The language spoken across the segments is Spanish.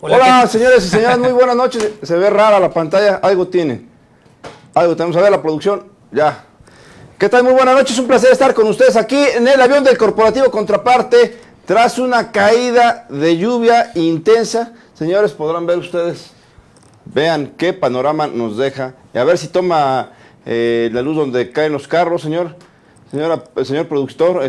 Hola, señores y señoras, muy buenas noches. Se ve rara la pantalla, algo tiene. Algo tenemos a ver la producción. Ya. ¿Qué tal? Muy buenas noches, un placer estar con ustedes aquí en el avión del Corporativo Contraparte. Tras una caída de lluvia intensa, señores, podrán ver ustedes. Vean qué panorama nos deja. Y a ver si toma la luz donde caen los carros, señor productor,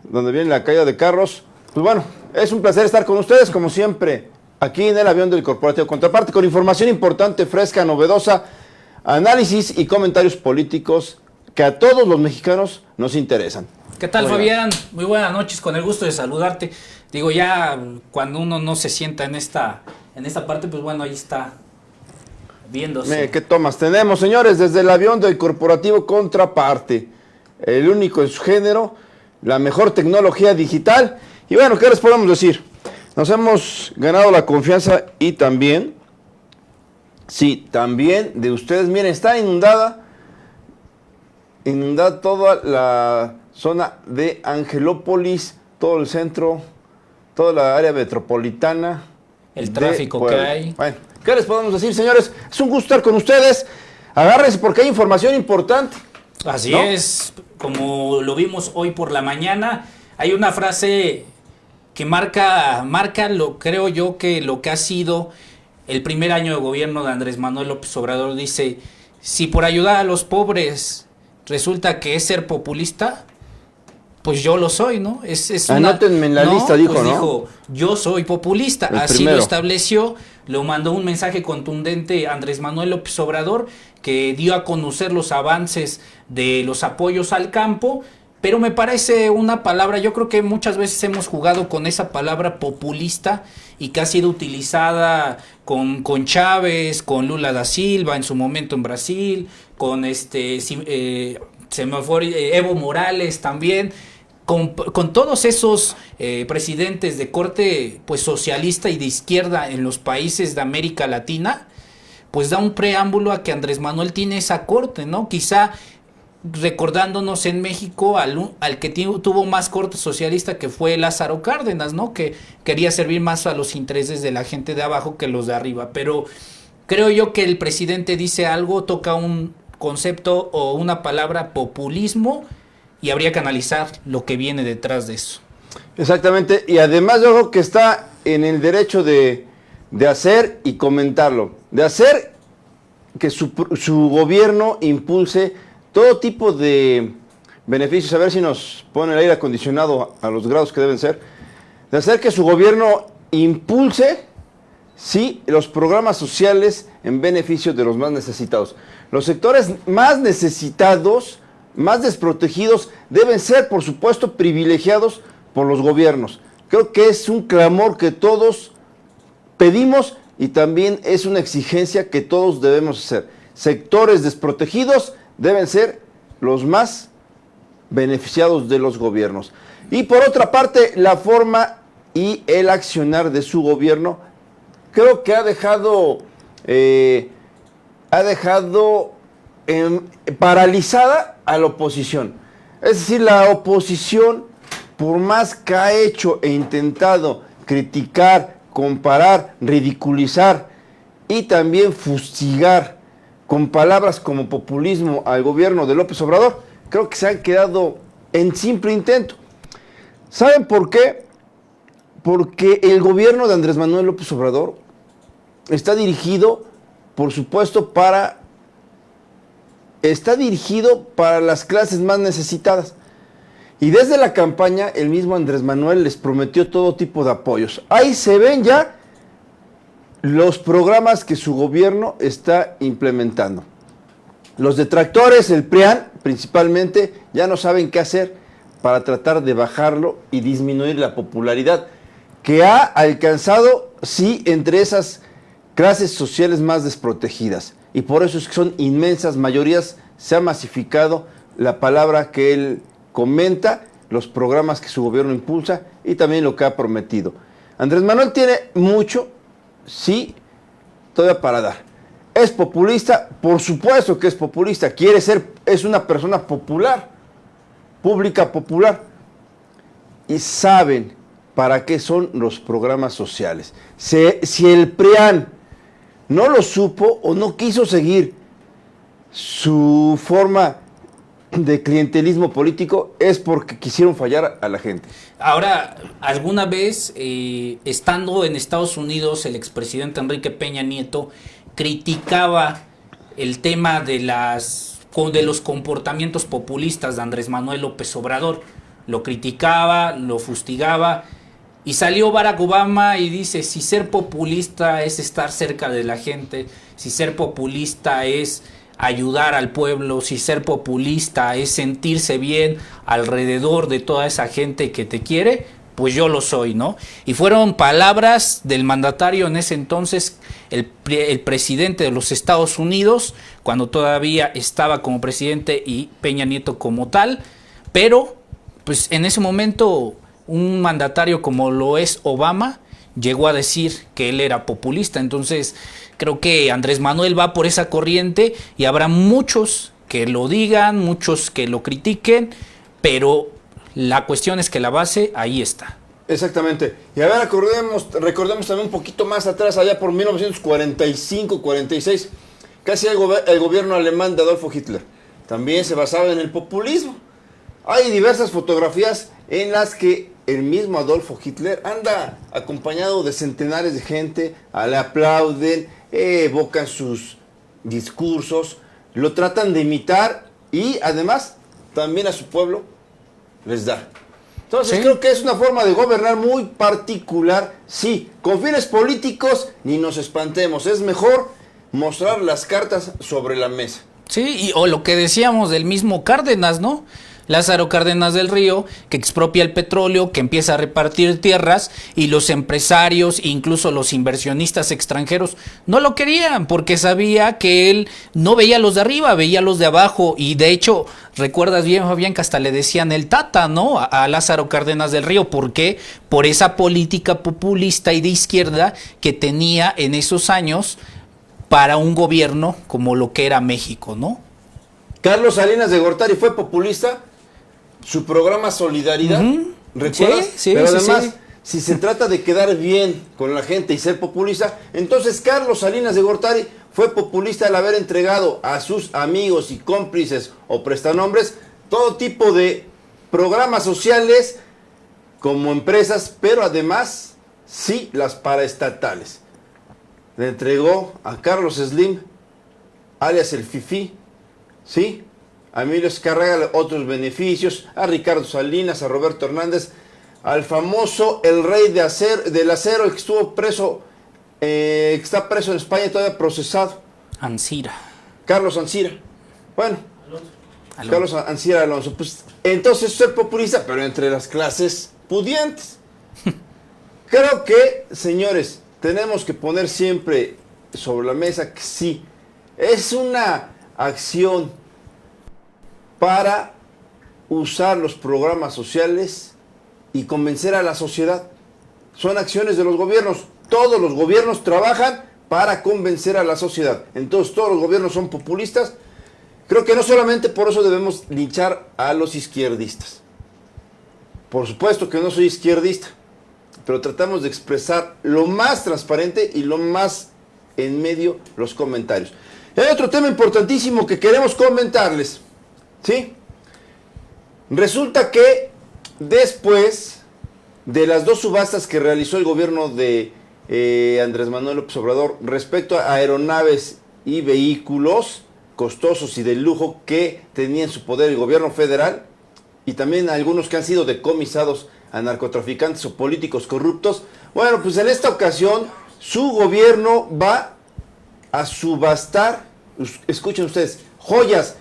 donde viene la caída de carros. Pues bueno, es un placer estar con ustedes, como siempre, aquí en el avión del Corporativo Contraparte, con información importante, fresca, novedosa, análisis y comentarios políticos que a todos los mexicanos nos interesan. ¿Qué tal, Fabián? Muy buenas noches, con el gusto de saludarte. Digo, ya cuando uno no se sienta en esta parte, pues bueno, ahí está viéndose. ¿Qué tomas tenemos, señores? Desde el avión del Corporativo Contraparte, el único en su género, la mejor tecnología digital. Y bueno, ¿qué les podemos decir? Nos hemos ganado la confianza y también, sí, también de ustedes. Miren, está inundada toda la zona de Angelópolis, todo el centro, toda la área metropolitana. El tráfico que hay. Bueno, ¿qué les podemos decir, señores? Es un gusto estar con ustedes. Agárrense porque hay información importante. Así es, como lo vimos hoy por la mañana, hay una frase que marca creo yo que lo que ha sido el primer año de gobierno de Andrés Manuel López Obrador. Dice, si por ayudar a los pobres resulta que es ser populista, pues yo lo soy, ¿no? Anótenme en la lista, dijo, pues ¿no? Dijo, yo soy populista, así lo estableció, lo mandó un mensaje contundente a Andrés Manuel López Obrador, que dio a conocer los avances de los apoyos al campo, pero me parece una palabra, yo creo que muchas veces hemos jugado con esa palabra populista y que ha sido utilizada con Chávez, con Lula da Silva en su momento en Brasil, con Evo Morales también, con todos esos presidentes de corte pues socialista y de izquierda en los países de América Latina, pues da un preámbulo a que Andrés Manuel tiene esa corte, ¿no? Quizá recordándonos en México al que tuvo más corte socialista, que fue Lázaro Cárdenas, ¿no? Que quería servir más a los intereses de la gente de abajo que los de arriba. Pero creo yo que el presidente dice algo, toca un concepto o una palabra, populismo, y habría que analizar lo que viene detrás de eso. Exactamente, y además yo creo que está en el derecho de hacer y comentarlo, de hacer que su gobierno impulse todo tipo de beneficios, a ver si nos pone el aire acondicionado a los grados que deben ser, de hacer que su gobierno impulse, sí, los programas sociales en beneficio de los más necesitados. Los sectores más necesitados, más desprotegidos, deben ser, por supuesto, privilegiados por los gobiernos. Creo que es un clamor que todos pedimos y también es una exigencia que todos debemos hacer. Sectores desprotegidos deben ser los más beneficiados de los gobiernos. Y por otra parte, la forma y el accionar de su gobierno, creo que ha dejado paralizada a la oposición. Es decir, la oposición, por más que ha hecho e intentado criticar, comparar, ridiculizar y también fustigar con palabras como populismo al gobierno de López Obrador, creo que se han quedado en simple intento. ¿Saben por qué? Porque el gobierno de Andrés Manuel López Obrador está dirigido, por supuesto, para las clases más necesitadas. Y desde la campaña, el mismo Andrés Manuel les prometió todo tipo de apoyos. Ahí se ven ya los programas que su gobierno está implementando. Los detractores, el PRIAN principalmente, ya no saben qué hacer para tratar de bajarlo y disminuir la popularidad que ha alcanzado, sí, entre esas clases sociales más desprotegidas. Y por eso es que son inmensas mayorías, se ha masificado la palabra que él comenta, los programas que su gobierno impulsa y también lo que ha prometido. Andrés Manuel tiene mucho, sí, todavía para dar. ¿Es populista? Por supuesto que es populista. Es una persona popular, pública popular. Y saben para qué son los programas sociales. Si el PRIAN no lo supo o no quiso seguir su forma de clientelismo político, es porque quisieron fallar a la gente. Ahora, alguna vez, estando en Estados Unidos, el expresidente Enrique Peña Nieto criticaba el tema de los comportamientos populistas de Andrés Manuel López Obrador. Lo criticaba, lo fustigaba, y salió Barack Obama y dice: si ser populista es estar cerca de la gente, si ser populista es ayudar al pueblo, si ser populista es sentirse bien alrededor de toda esa gente que te quiere, pues yo lo soy, ¿no? Y fueron palabras del mandatario en ese entonces, el presidente de los Estados Unidos, cuando todavía estaba como presidente y Peña Nieto como tal, pero pues en ese momento un mandatario como lo es Obama llegó a decir que él era populista. Entonces creo que Andrés Manuel va por esa corriente y habrá muchos que lo digan, muchos que lo critiquen, pero la cuestión es que la base ahí está. Exactamente. Y a ver, recordemos también un poquito más atrás, allá por 1945-46, casi el gobierno alemán de Adolfo Hitler también se basaba en el populismo. Hay diversas fotografías en las que el mismo Adolfo Hitler anda acompañado de centenares de gente, le aplauden, evocan sus discursos, lo tratan de imitar y además también a su pueblo les da. Entonces creo que es una forma de gobernar muy particular. Sí, con fines políticos ni nos espantemos, es mejor mostrar las cartas sobre la mesa. Sí, o lo que decíamos del mismo Cárdenas, ¿no? Lázaro Cárdenas del Río, que expropia el petróleo, que empieza a repartir tierras, y los empresarios, incluso los inversionistas extranjeros, no lo querían porque sabía que él no veía los de arriba, veía los de abajo. Y de hecho, recuerdas bien, Fabián, que hasta le decían el Tata, ¿no? A Lázaro Cárdenas del Río. ¿Por qué? Por esa política populista y de izquierda que tenía en esos años para un gobierno como lo que era México, ¿no? Carlos Salinas de Gortari fue populista. Su programa Solidaridad, ¿recuerdas? Sí, pero además, sí. Si se trata de quedar bien con la gente y ser populista, entonces Carlos Salinas de Gortari fue populista al haber entregado a sus amigos y cómplices o prestanombres todo tipo de programas sociales como empresas, pero además sí las paraestatales. Le entregó a Carlos Slim, alias el Fifí, ¿sí?, a Emilio Azcárraga otros beneficios, a Ricardo Salinas, a Roberto Hernández, al famoso el rey del acero, el que estuvo preso, que está preso en España, todavía procesado. Ancira. Carlos Ancira. Bueno, Alonso. Carlos Ancira Alonso. Pues entonces ser populista, pero entre las clases pudientes. Creo que, señores, tenemos que poner siempre sobre la mesa que sí, es una acción para usar los programas sociales y convencer a la sociedad. Son acciones de los gobiernos. Todos los gobiernos trabajan para convencer a la sociedad. Entonces, todos los gobiernos son populistas. Creo que no solamente por eso debemos linchar a los izquierdistas. Por supuesto que no soy izquierdista, pero tratamos de expresar lo más transparente y lo más en medio los comentarios. Hay otro tema importantísimo que queremos comentarles. ¿Sí? Resulta que después de las dos subastas que realizó el gobierno de Andrés Manuel López Obrador respecto a aeronaves y vehículos costosos y de lujo que tenía en su poder el gobierno federal, y también algunos que han sido decomisados a narcotraficantes o políticos corruptos, bueno, pues en esta ocasión su gobierno va a subastar, escuchen ustedes, joyas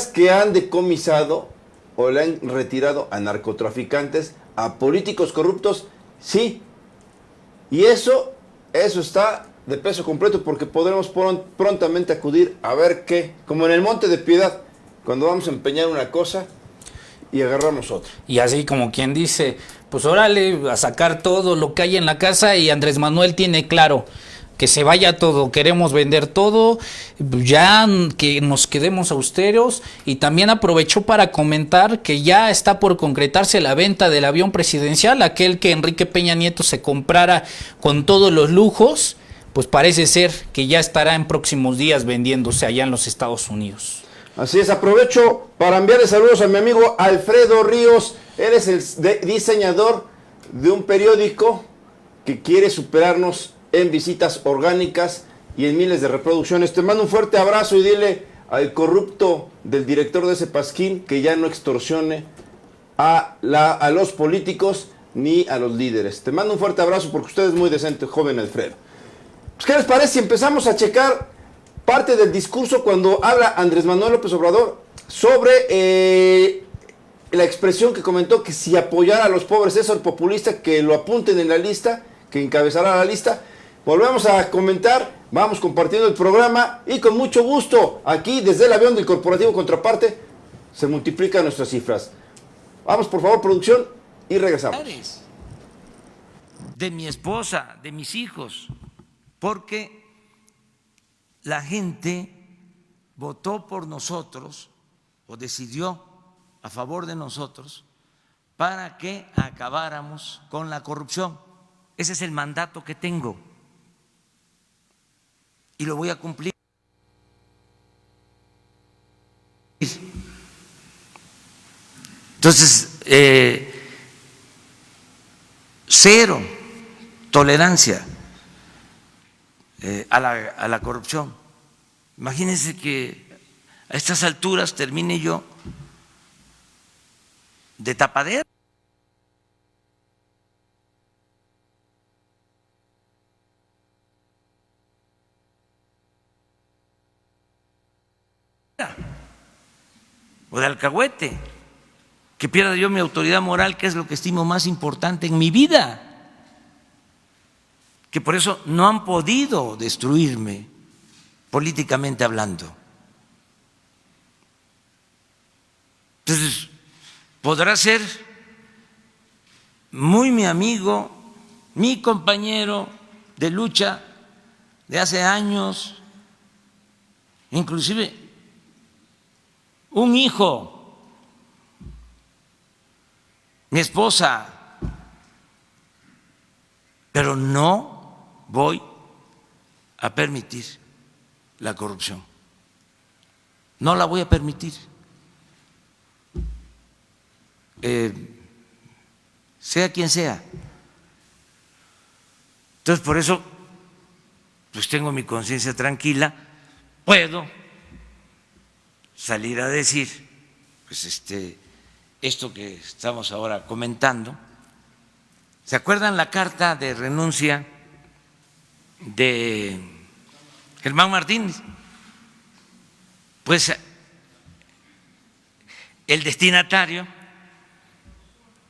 que han decomisado o le han retirado a narcotraficantes, a políticos corruptos, sí. Y eso está de peso completo, porque podremos prontamente acudir a ver qué, como en el Monte de Piedad, cuando vamos a empeñar una cosa y agarramos otra. Y así como quien dice, pues órale, a sacar todo lo que hay en la casa, y Andrés Manuel tiene claro que se vaya todo, queremos vender todo, ya que nos quedemos austeros. Y también aprovechó para comentar que ya está por concretarse la venta del avión presidencial, aquel que Enrique Peña Nieto se comprara con todos los lujos, pues parece ser que ya estará en próximos días vendiéndose allá en los Estados Unidos. Así es, aprovecho para enviarle saludos a mi amigo Alfredo Ríos. Él es el diseñador de un periódico que quiere superarnos en visitas orgánicas y en miles de reproducciones. Te mando un fuerte abrazo y dile al corrupto del director de ese pasquín que ya no extorsione a los políticos ni a los líderes. Te mando un fuerte abrazo porque usted es muy decente, joven Alfredo. Pues, ¿qué les parece si empezamos a checar parte del discurso cuando habla Andrés Manuel López Obrador sobre la expresión que comentó que si apoyara a los pobres es el populista, que lo apunten en la lista, que encabezará la lista? Volvemos a comentar, vamos compartiendo el programa y con mucho gusto aquí desde el avión del Corporativo Contraparte se multiplican nuestras cifras. Vamos por favor, producción, y regresamos. De mi esposa, de mis hijos, porque la gente votó por nosotros o decidió a favor de nosotros para que acabáramos con la corrupción. Ese es el mandato que tengo y lo voy a cumplir. Entonces, cero tolerancia a la corrupción. Imagínense que a estas alturas termine yo de tapadera. O de alcahuete, que pierda yo mi autoridad moral, que es lo que estimo más importante en mi vida, que por eso no han podido destruirme políticamente hablando. Entonces, podrá ser muy mi amigo, mi compañero de lucha de hace años, inclusive un hijo, mi esposa, pero no voy a permitir la corrupción. No la voy a permitir. Sea quien sea. Entonces, por eso, pues tengo mi conciencia tranquila, puedo salir a decir, pues esto que estamos ahora comentando. ¿Se acuerdan la carta de renuncia de Germán Martínez? Pues el destinatario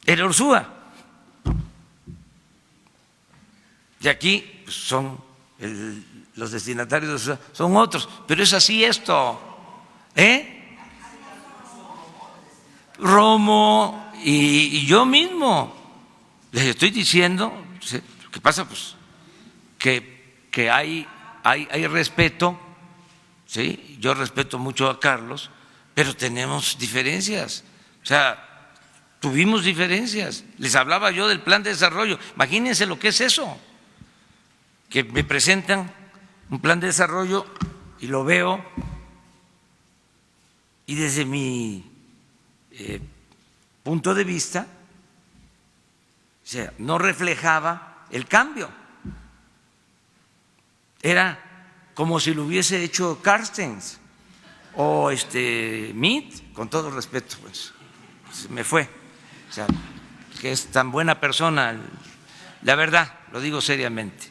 era Ursúa. Y aquí pues, son los destinatarios de Ursúa, son otros, pero es así esto. Romo y yo mismo les estoy diciendo, ¿qué pasa? Pues que hay respeto, ¿sí? Yo respeto mucho a Carlos, pero tenemos diferencias, o sea, tuvimos diferencias. Les hablaba yo del plan de desarrollo, imagínense lo que es eso, que me presentan un plan de desarrollo y lo veo y desde mi punto de vista, o sea, no reflejaba el cambio. Era como si lo hubiese hecho Carstens o Meade, con todo respeto, pues se me fue. O sea, que es tan buena persona, la verdad, lo digo seriamente.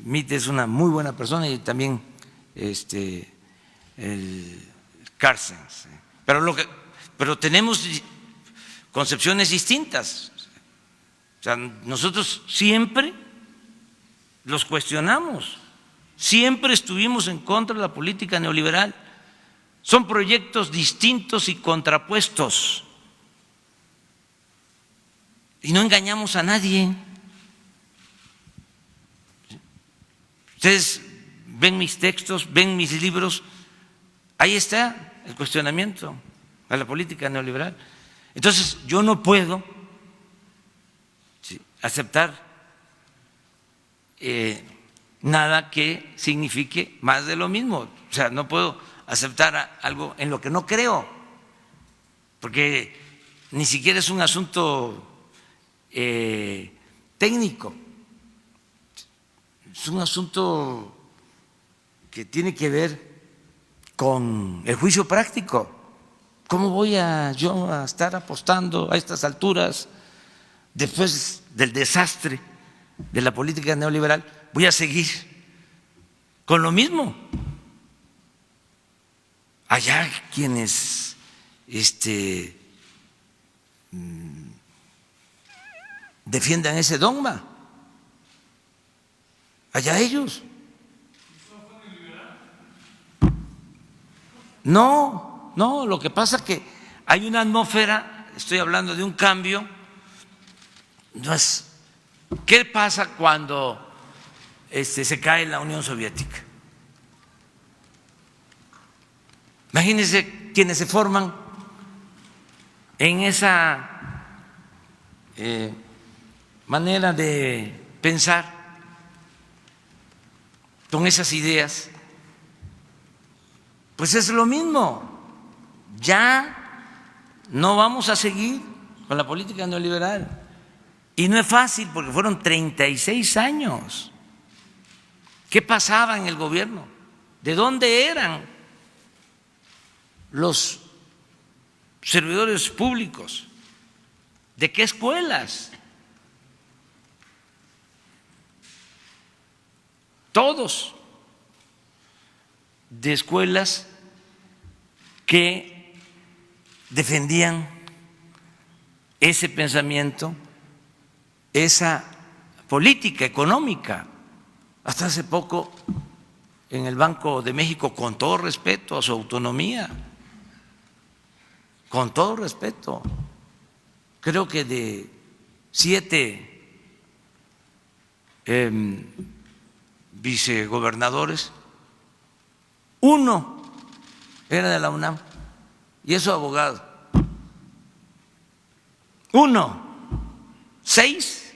Meade es una muy buena persona y también el Carstens. Pero tenemos concepciones distintas. O sea, nosotros siempre los cuestionamos, siempre estuvimos en contra de la política neoliberal. Son proyectos distintos y contrapuestos. Y no engañamos a nadie. Ustedes ven mis textos, ven mis libros, ahí está el cuestionamiento a la política neoliberal. Entonces, yo no puedo aceptar nada que signifique más de lo mismo. O sea, no puedo aceptar algo en lo que no creo, porque ni siquiera es un asunto técnico, es un asunto que tiene que ver con el juicio práctico. ¿Cómo voy yo a estar apostando a estas alturas, después del desastre de la política neoliberal, voy a seguir con lo mismo? Allá quienes defiendan ese dogma, allá ellos. No, lo que pasa es que hay una atmósfera, estoy hablando de un cambio, no es. ¿Qué pasa cuando se cae la Unión Soviética? Imagínense quienes se forman en esa manera de pensar, con esas ideas, pues es lo mismo. Ya no vamos a seguir con la política neoliberal. Y no es fácil porque fueron 36 años. ¿Qué pasaba en el gobierno? ¿De dónde eran los servidores públicos? ¿De qué escuelas? Todos de escuelas que defendían ese pensamiento, esa política económica. Hasta hace poco en el Banco de México, con todo respeto a su autonomía, con todo respeto, creo que de 7 vicegobernadores, 1 era de la UNAM y es su abogado. 1, 6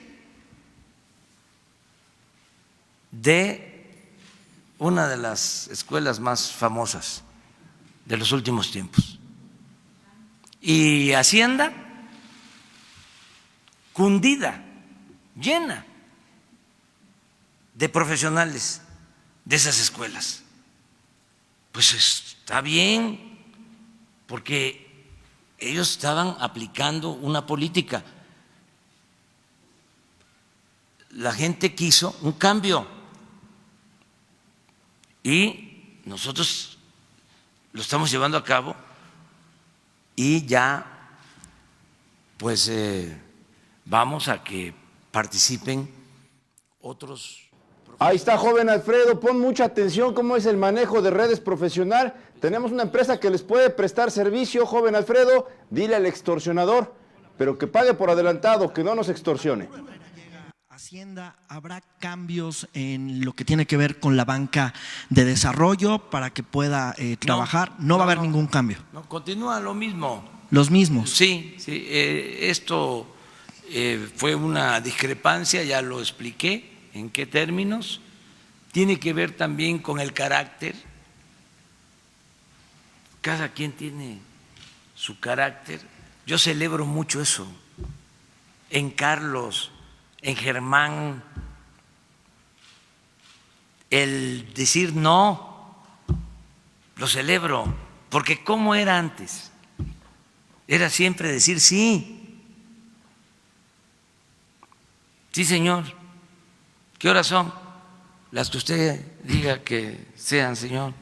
de una de las escuelas más famosas de los últimos tiempos. Y Hacienda cundida, llena de profesionales de esas escuelas. Pues está bien, porque ellos estaban aplicando una política. La gente quiso un cambio y nosotros lo estamos llevando a cabo y ya pues vamos a que participen otros. Ahí está, joven Alfredo, pon mucha atención cómo es el manejo de redes profesional. Tenemos una empresa que les puede prestar servicio, joven Alfredo, dile al extorsionador, pero que pague por adelantado, que no nos extorsione. Hacienda, ¿habrá cambios en lo que tiene que ver con la banca de desarrollo para que pueda trabajar? No va a haber ningún cambio. No, continúa lo mismo. ¿Los mismos? Sí, esto fue una discrepancia, ya lo expliqué en qué términos. Tiene que ver también con el carácter. Cada quien tiene su carácter. Yo celebro mucho eso. En Carlos, en Germán, el decir no, lo celebro, porque ¿cómo era antes? Era siempre decir sí. Sí, señor. ¿Qué horas son? Las que usted diga que sean, señor.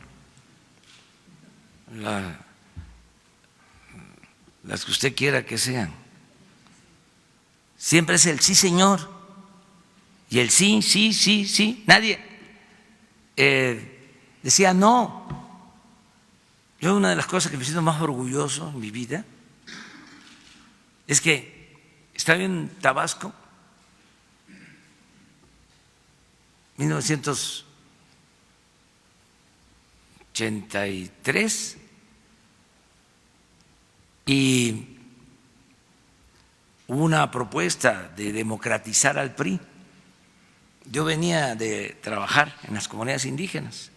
Las que usted quiera que sean. Siempre es el sí, señor. Y el sí, sí, sí, sí. Nadie decía no. Yo una de las cosas que me siento más orgulloso en mi vida es que estaba en Tabasco, 1990 83 y hubo una propuesta de democratizar al PRI. Yo venía de trabajar en las comunidades indígenas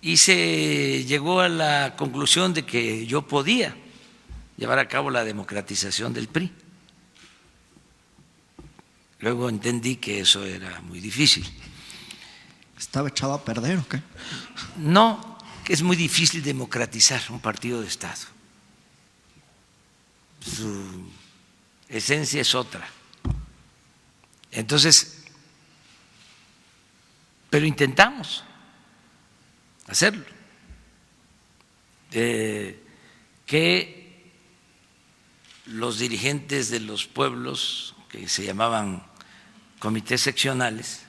y se llegó a la conclusión de que yo podía llevar a cabo la democratización del PRI. Luego entendí que eso era muy difícil. ¿Estaba echado a perder o qué? No, que es muy difícil democratizar un partido de Estado. Su esencia es otra. Entonces, pero intentamos hacerlo. Que los dirigentes de los pueblos, que se llamaban comités seccionales,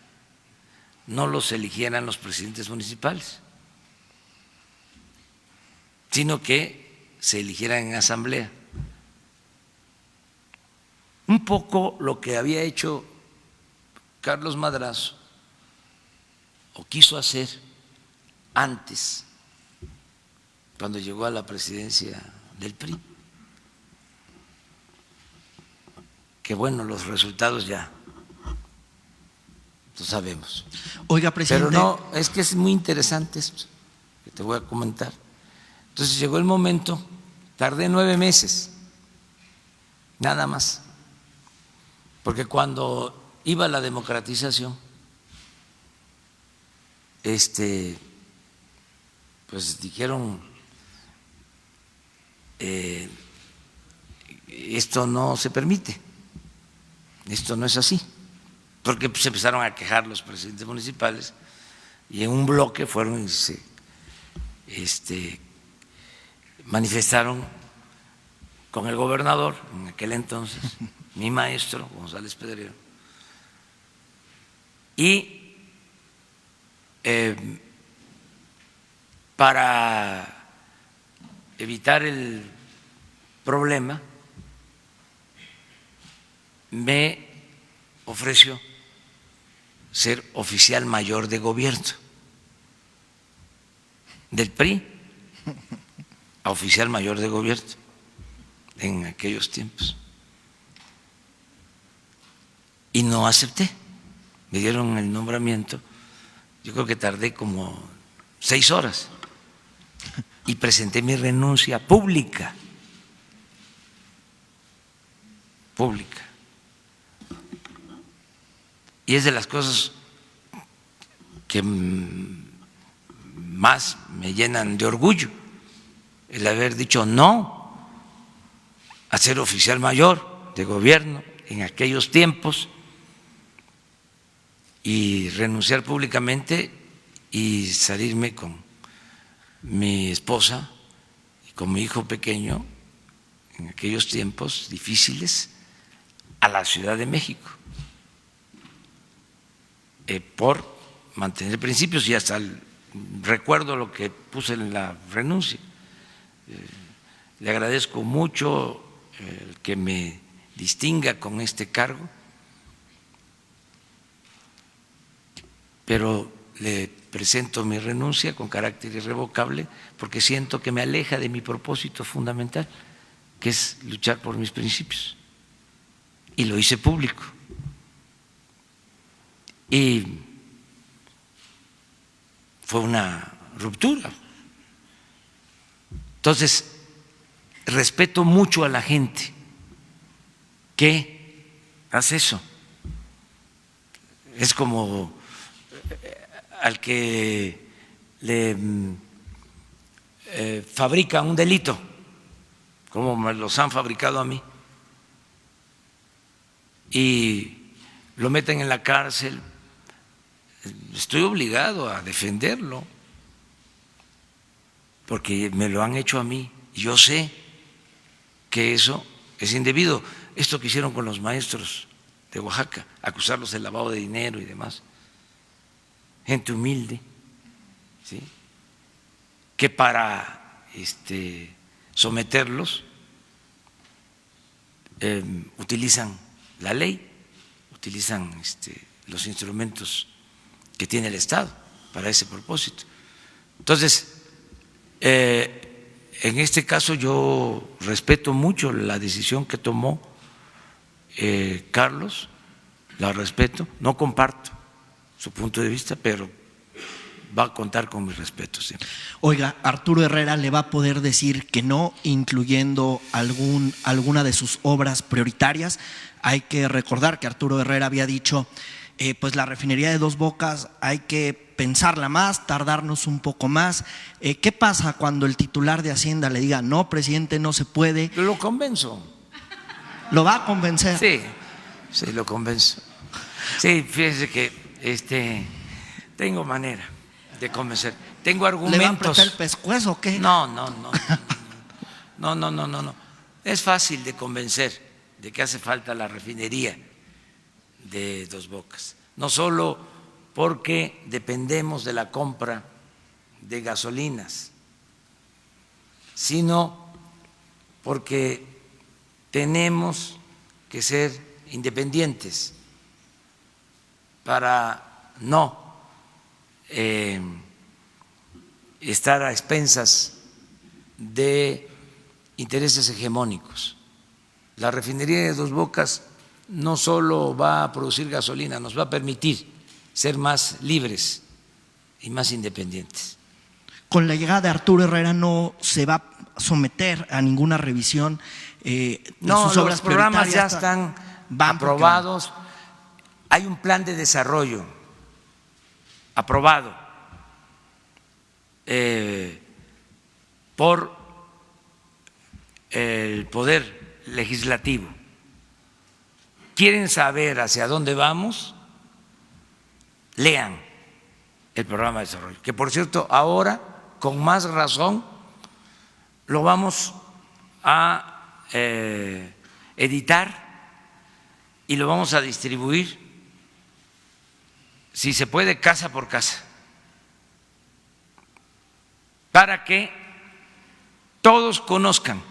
no los eligieran los presidentes municipales, sino que se eligieran en asamblea. Un poco lo que había hecho Carlos Madrazo, o quiso hacer antes, cuando llegó a la presidencia del PRI. Que bueno, los resultados ya lo sabemos. Oiga, presidente. Pero no, es que es muy interesante esto que te voy a comentar. Entonces llegó el momento, tardé 9 meses, nada más, porque cuando iba la democratización, pues dijeron, esto no se permite, esto no es así, porque se empezaron a quejar los presidentes municipales y en un bloque fueron y se manifestaron con el gobernador en aquel entonces, mi maestro González Pedrero, y para evitar el problema me ofreció ser oficial mayor de gobierno del PRI a oficial mayor de gobierno en aquellos tiempos. Y no acepté. Me dieron el nombramiento. Yo creo que tardé como 6 horas y presenté mi renuncia pública. Y es de las cosas que más me llenan de orgullo, el haber dicho no a ser oficial mayor de gobierno en aquellos tiempos y renunciar públicamente y salirme con mi esposa y con mi hijo pequeño en aquellos tiempos difíciles a la Ciudad de México por mantener principios, y hasta recuerdo lo que puse en la renuncia. Le agradezco mucho el que me distinga con este cargo, pero le presento mi renuncia con carácter irrevocable porque siento que me aleja de mi propósito fundamental, que es luchar por mis principios, y lo hice público. Y fue una ruptura. Entonces, respeto mucho a la gente que hace eso. Es como al que le fabrican un delito, como me los han fabricado a mí, y lo meten en la cárcel. Estoy obligado a defenderlo porque me lo han hecho a mí y yo sé que eso es indebido. Esto que hicieron con los maestros de Oaxaca, acusarlos de lavado de dinero y demás, gente humilde, ¿sí?, que para someterlos utilizan la ley, utilizan los instrumentos que tiene el Estado para ese propósito. Entonces, en este caso yo respeto mucho la decisión que tomó Carlos, la respeto, no comparto su punto de vista, pero va a contar con mi respeto siempre. Oiga, Arturo Herrera le va a poder decir que no, incluyendo alguna de sus obras prioritarias. Hay que recordar que Arturo Herrera había dicho, pues la refinería de Dos Bocas hay que pensarla más, tardarnos un poco más. ¿Qué pasa cuando el titular de Hacienda le diga, no, presidente, no se puede? Lo convenzo. ¿Lo va a convencer? Sí, lo convenzo. Sí, fíjese que tengo manera de convencer. Tengo argumentos. ¿Le va a apretar el pescuezo o qué? No. Es fácil de convencer de que hace falta la refinería de Dos Bocas. No solo porque dependemos de la compra de gasolinas, sino porque tenemos que ser independientes para no estar a expensas de intereses hegemónicos. La refinería de Dos Bocas no solo va a producir gasolina, nos va a permitir ser más libres y más independientes. Con la llegada de Arturo Herrera no se va a someter a ninguna revisión. No, sus obras los programas ya prioritarias están van aprobados. Hay un plan de desarrollo aprobado por el Poder Legislativo. ¿Quieren saber hacia dónde vamos? Lean el programa de desarrollo, que por cierto ahora con más razón lo vamos a editar y lo vamos a distribuir, si se puede, casa por casa, para que todos conozcan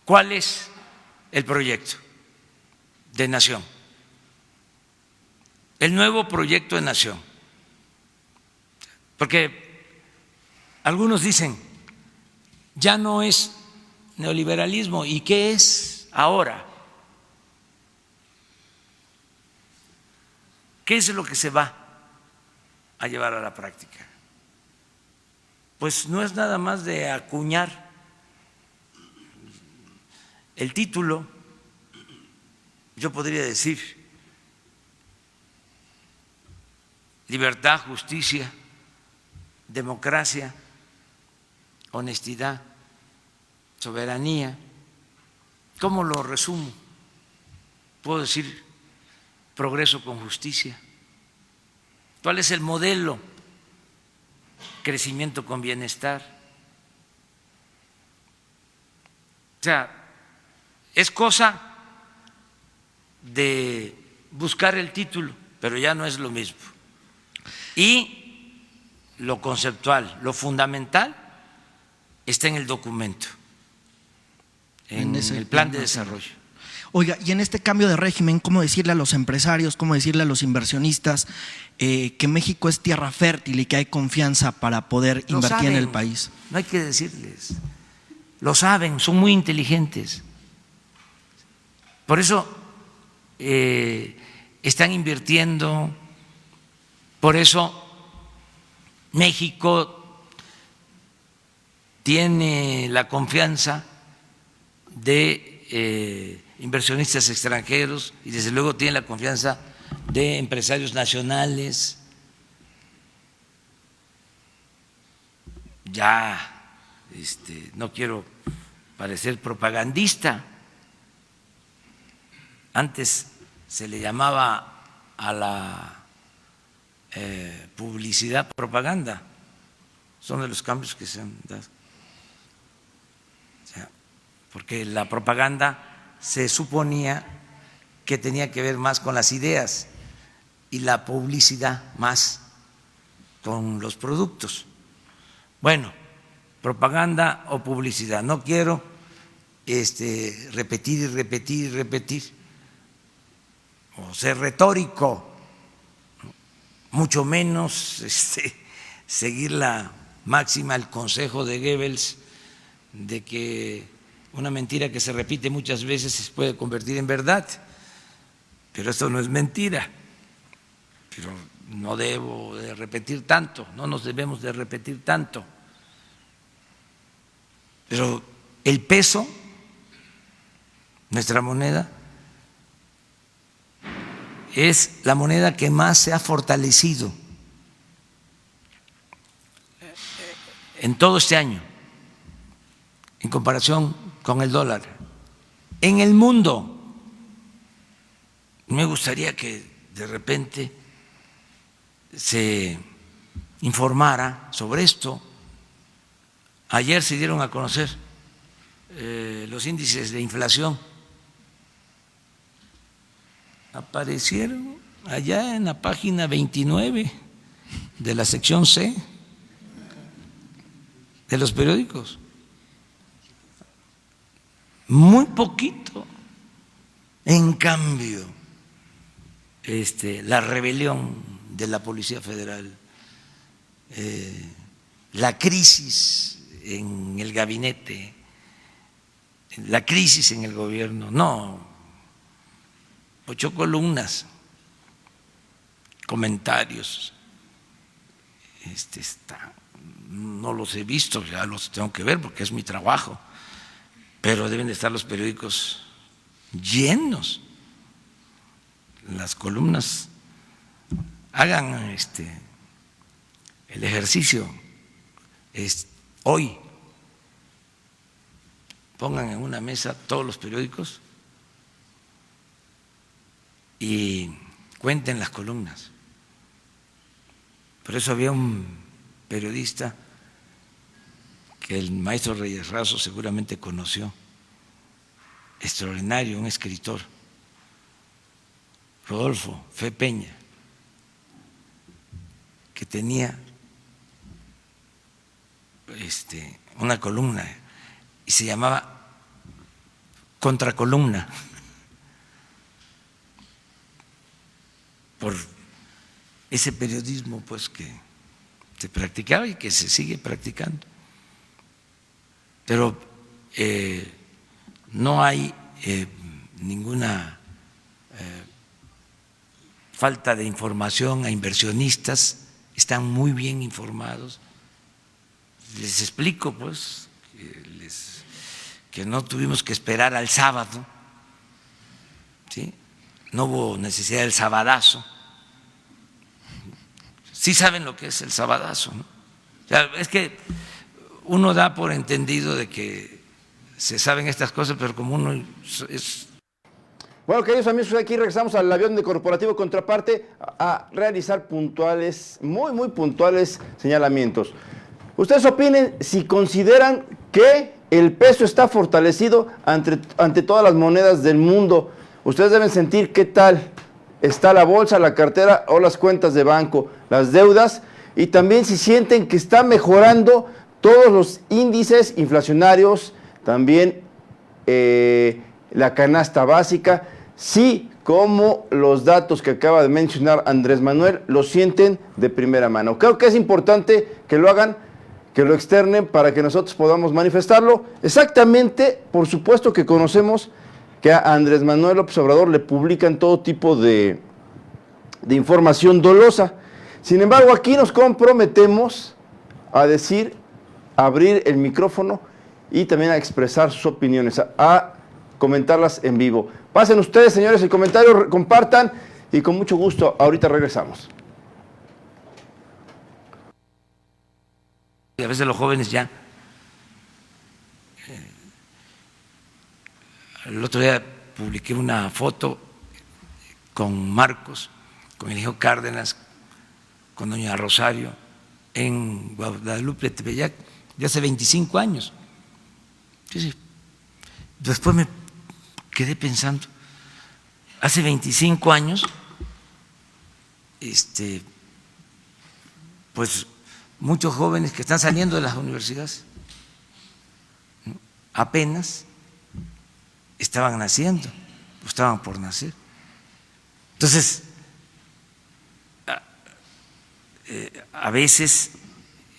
cuál es el proyecto de nación, el nuevo proyecto de nación. Porque algunos dicen, ya no es neoliberalismo, ¿y qué es ahora? ¿Qué es lo que se va a llevar a la práctica? Pues no es nada más de acuñar el título. Yo podría decir libertad, justicia, democracia, honestidad, soberanía. ¿Cómo lo resumo? Puedo decir progreso con justicia. ¿Cuál es el modelo? Crecimiento con bienestar. O sea, es cosa de buscar el título, pero ya no es lo mismo. Y lo conceptual, lo fundamental, está en el documento, en el plan de desarrollo. Oiga, y en este cambio de régimen, ¿cómo decirle a los empresarios, cómo decirle a los inversionistas que México es tierra fértil y que hay confianza para poder invertir en el país? No hay que decirles, lo saben, son muy inteligentes. Por eso están invirtiendo, por eso México tiene la confianza de inversionistas extranjeros y desde luego tiene la confianza de empresarios nacionales. Ya no quiero parecer propagandista. Antes se le llamaba a la publicidad propaganda. Son de los cambios que se han dado. O sea, porque la propaganda se suponía que tenía que ver más con las ideas y la publicidad más con los productos. Bueno, propaganda o publicidad. No quiero repetir y repetir y repetir o ser retórico, mucho menos seguir la máxima, el consejo de Goebbels, de que una mentira que se repite muchas veces se puede convertir en verdad, pero esto no es mentira, pero no debo de repetir tanto, no nos debemos de repetir tanto. Pero el peso, nuestra moneda, es la moneda que más se ha fortalecido en todo este año, en comparación con el dólar, en el mundo. Me gustaría que de repente se informara sobre esto. Ayer se dieron a conocer los índices de inflación. Aparecieron allá en la página 29 de la sección C de los periódicos. Muy poquito. En cambio, la rebelión de la Policía Federal, la crisis en el gabinete, la crisis en el gobierno, no, 8 columnas, comentarios, no los he visto, ya los tengo que ver porque es mi trabajo, pero deben de estar los periódicos llenos, las columnas. Hagan el ejercicio hoy, pongan en una mesa todos los periódicos y cuenten las columnas. Por eso había un periodista que el maestro Reyes Razo seguramente conoció, extraordinario, un escritor, Rodolfo Fe Peña, que tenía una columna y se llamaba Contracolumna, por ese periodismo pues que se practicaba y que se sigue practicando. Pero no hay ninguna falta de información a inversionistas, están muy bien informados. Les explico pues que no tuvimos que esperar al sábado, ¿sí? No hubo necesidad del sabadazo. Sí saben lo que es el sabadazo, ¿no? O sea, es que uno da por entendido de que se saben estas cosas, pero como uno es... Bueno, queridos amigos, aquí regresamos al avión de Corporativo Contraparte a realizar puntuales, muy puntuales señalamientos. Ustedes opinen si consideran que el peso está fortalecido ante todas las monedas del mundo. Ustedes deben sentir qué tal está la bolsa, la cartera o las cuentas de banco, las deudas, y también si sienten que está mejorando todos los índices inflacionarios, también la canasta básica, sí, como los datos que acaba de mencionar Andrés Manuel, lo sienten de primera mano. Creo que es importante que lo hagan, que lo externen para que nosotros podamos manifestarlo. Exactamente, por supuesto que conocemos que a Andrés Manuel López Obrador le publican todo tipo de información dolosa. Sin embargo, aquí nos comprometemos a decir, a abrir el micrófono y también a expresar sus opiniones, a comentarlas en vivo. Pasen ustedes, señores, el comentario, compartan y con mucho gusto, ahorita regresamos. A veces los jóvenes ya. El otro día publiqué una foto con Marcos, con el hijo Cárdenas, con doña Rosario, en Guadalupe, Tepeyac, de hace 25 años. Sí. Después me quedé pensando, hace 25 años, pues muchos jóvenes que están saliendo de las universidades, ¿no? Apenas estaban naciendo, o estaban por nacer. Entonces, a veces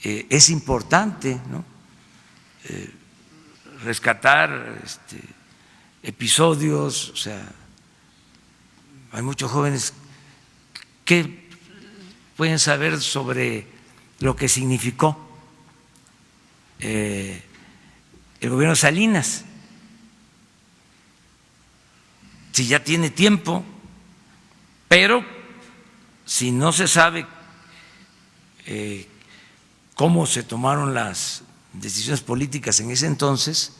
es importante, ¿no? Rescatar episodios, o sea, hay muchos jóvenes que pueden saber sobre lo que significó el gobierno de Salinas. Si ya tiene tiempo, pero si no se sabe cómo se tomaron las decisiones políticas en ese entonces,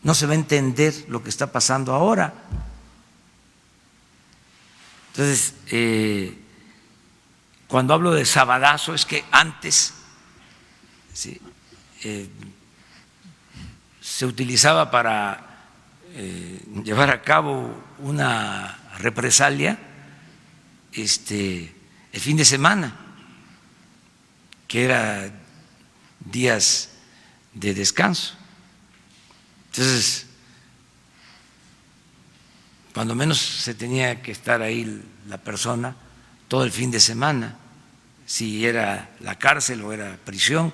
no se va a entender lo que está pasando ahora. Entonces, cuando hablo de sabadazo es que antes ¿sí? Se utilizaba para llevar a cabo una represalia el fin de semana, que era días de descanso. Entonces, cuando menos se tenía que estar ahí la persona todo el fin de semana, si era la cárcel o era prisión,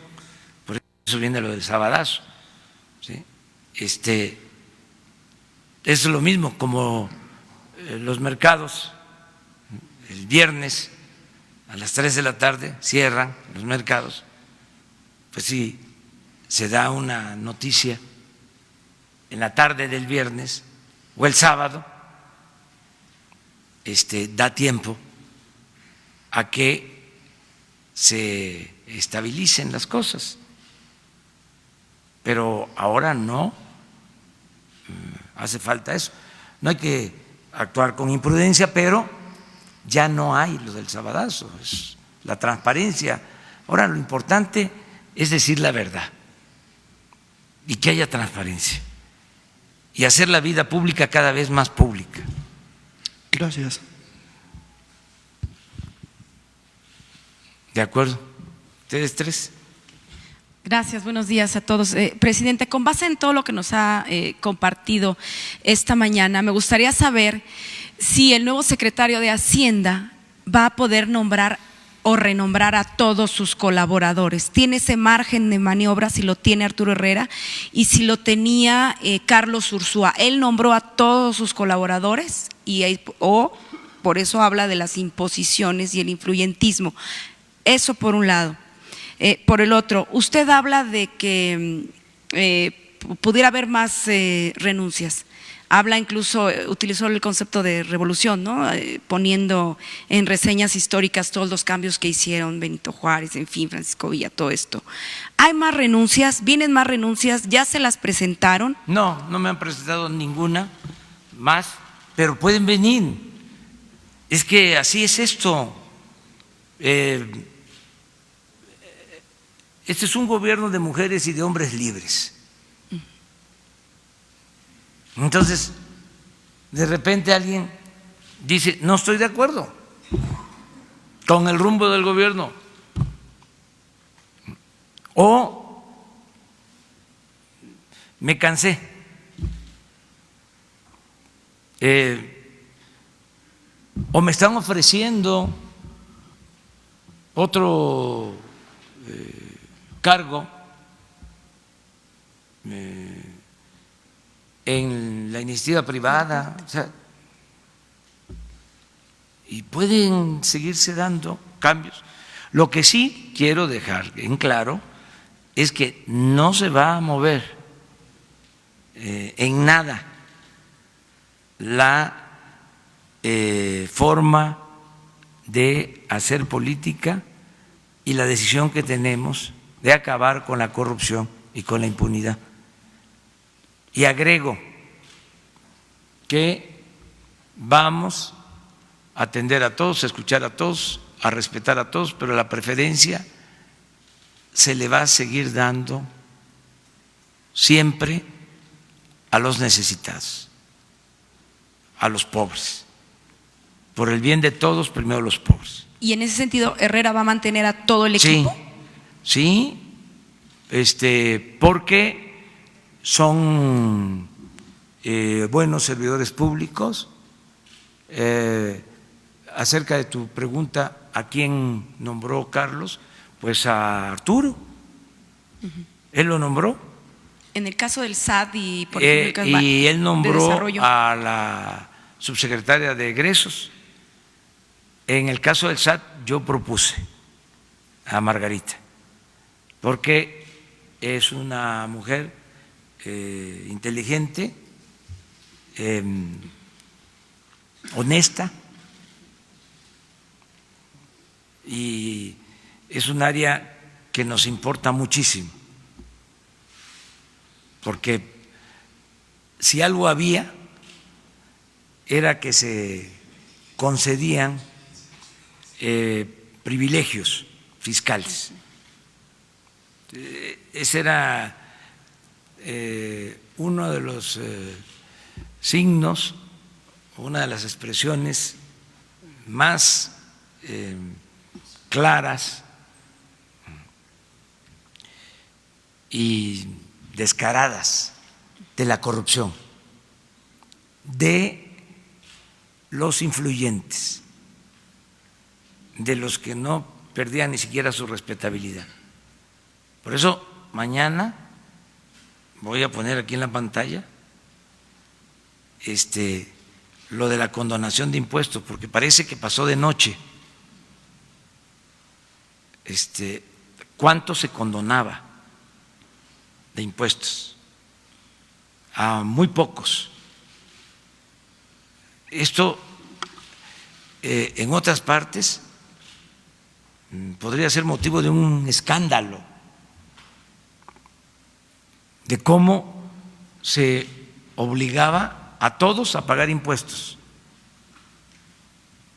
por eso viene lo del sabadazo. ¿Sí? Es lo mismo como los mercados, el viernes a las 3 de la tarde cierran los mercados, pues si se da una noticia en la tarde del viernes o el sábado, da tiempo a que se estabilicen las cosas. Pero ahora no hace falta eso. No hay que actuar con imprudencia, pero ya no hay lo del sabadazo, es la transparencia. Ahora lo importante es decir la verdad y que haya transparencia y hacer la vida pública cada vez más pública. Gracias. ¿De acuerdo? ¿Ustedes tres? Gracias, buenos días a todos. Presidente, con base en todo lo que nos ha compartido esta mañana, me gustaría saber si el nuevo secretario de Hacienda va a poder nombrar o renombrar a todos sus colaboradores. ¿Tiene ese margen de maniobra si lo tiene Arturo Herrera y si lo tenía Carlos Ursúa? ¿Él nombró a todos sus colaboradores o por eso habla de las imposiciones y el influyentismo? Eso por un lado. Por el otro, usted habla de que pudiera haber más renuncias. Habla incluso, utilizó el concepto de revolución, ¿no? Poniendo en reseñas históricas todos los cambios que hicieron Benito Juárez, en fin, Francisco Villa, todo esto. ¿Hay más renuncias? ¿Vienen más renuncias? ¿Ya se las presentaron? No, no me han presentado ninguna más, pero pueden venir. Es que así es esto. Este es un gobierno de mujeres y de hombres libres. Entonces, de repente alguien dice, no estoy de acuerdo con el rumbo del gobierno. O me cansé. O me están ofreciendo otro cargo en la iniciativa privada, o sea, y pueden seguirse dando cambios. Lo que sí quiero dejar en claro es que no se va a mover en nada la forma de hacer política y la decisión que tenemos de acabar con la corrupción y con la impunidad. Y agrego que vamos a atender a todos, a escuchar a todos, a respetar a todos, pero la preferencia se le va a seguir dando siempre a los necesitados, a los pobres. Por el bien de todos, primero los pobres. Y en ese sentido, ¿Herrera va a mantener a todo el equipo? Sí, porque son buenos servidores públicos. Acerca de tu pregunta, ¿a quién nombró Carlos? Pues a Arturo Él lo nombró. En el caso del SAT y por ejemplo, y él nombró desarrollo. a la subsecretaria de egresos. En el caso del SAT yo propuse a Margarita, porque es una mujer inteligente, honesta, y es un área que nos importa muchísimo, porque si algo había era que se concedían privilegios fiscales. Ese era uno de los signos, una de las expresiones más claras y descaradas de la corrupción de los influyentes, de los que no perdían ni siquiera su respetabilidad. Por eso mañana voy a poner aquí en la pantalla lo de la condonación de impuestos, porque parece que pasó de noche. ¿Cuánto se condonaba de impuestos? A muy pocos. Esto en otras partes podría ser motivo de un escándalo, de cómo se obligaba a todos a pagar impuestos,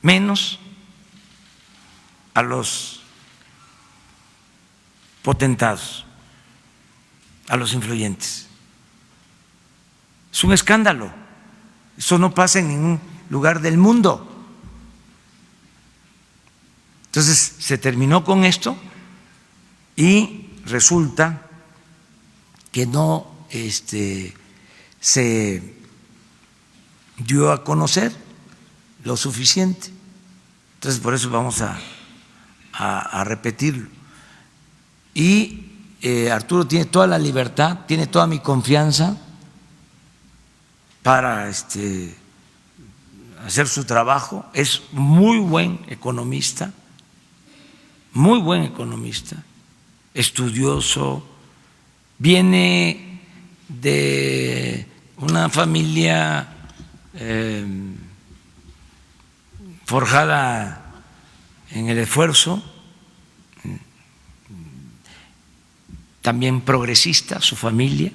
menos a los potentados, a los influyentes. Es un escándalo. Eso no pasa en ningún lugar del mundo. Entonces se terminó con esto y resulta que no se dio a conocer lo suficiente. Entonces por eso vamos a repetirlo. Y Arturo tiene toda la libertad, tiene toda mi confianza para hacer su trabajo. Es muy buen economista, estudioso, viene de una familia forjada en el esfuerzo, también progresista, su familia,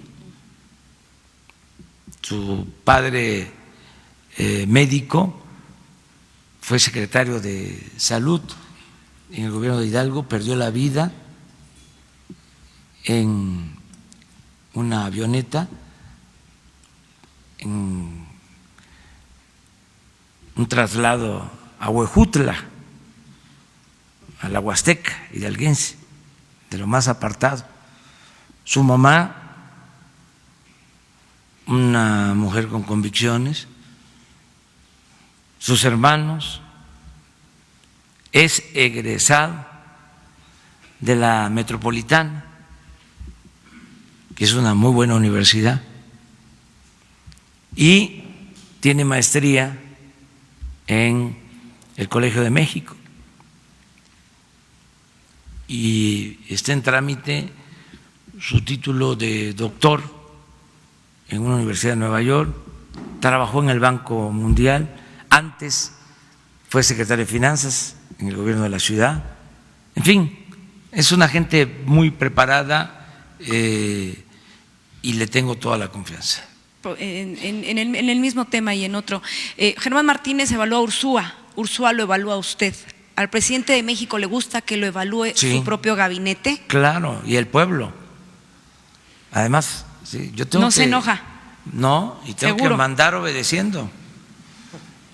su padre médico, fue secretario de Salud en el gobierno de Hidalgo, perdió la vida en una avioneta, en un traslado a Huejutla, a la Huasteca hidalguense, de lo más apartado. Su mamá, una mujer con convicciones, sus hermanos, es egresado de la Metropolitana, que es una muy buena universidad, y tiene maestría en el Colegio de México, y está en trámite su título de doctor en una universidad de Nueva York, trabajó en el Banco Mundial, antes fue secretario de Finanzas en el gobierno de la ciudad. En fin, es una gente muy preparada y le tengo toda la confianza. En el mismo tema y en otro, Germán Martínez evaluó a Ursúa, Ursúa lo evalúa a usted. ¿Al presidente de México le gusta que lo evalúe su propio gabinete? Claro, y el pueblo. Además, sí, yo tengo ¿No se enoja? No, y tengo que mandar obedeciendo.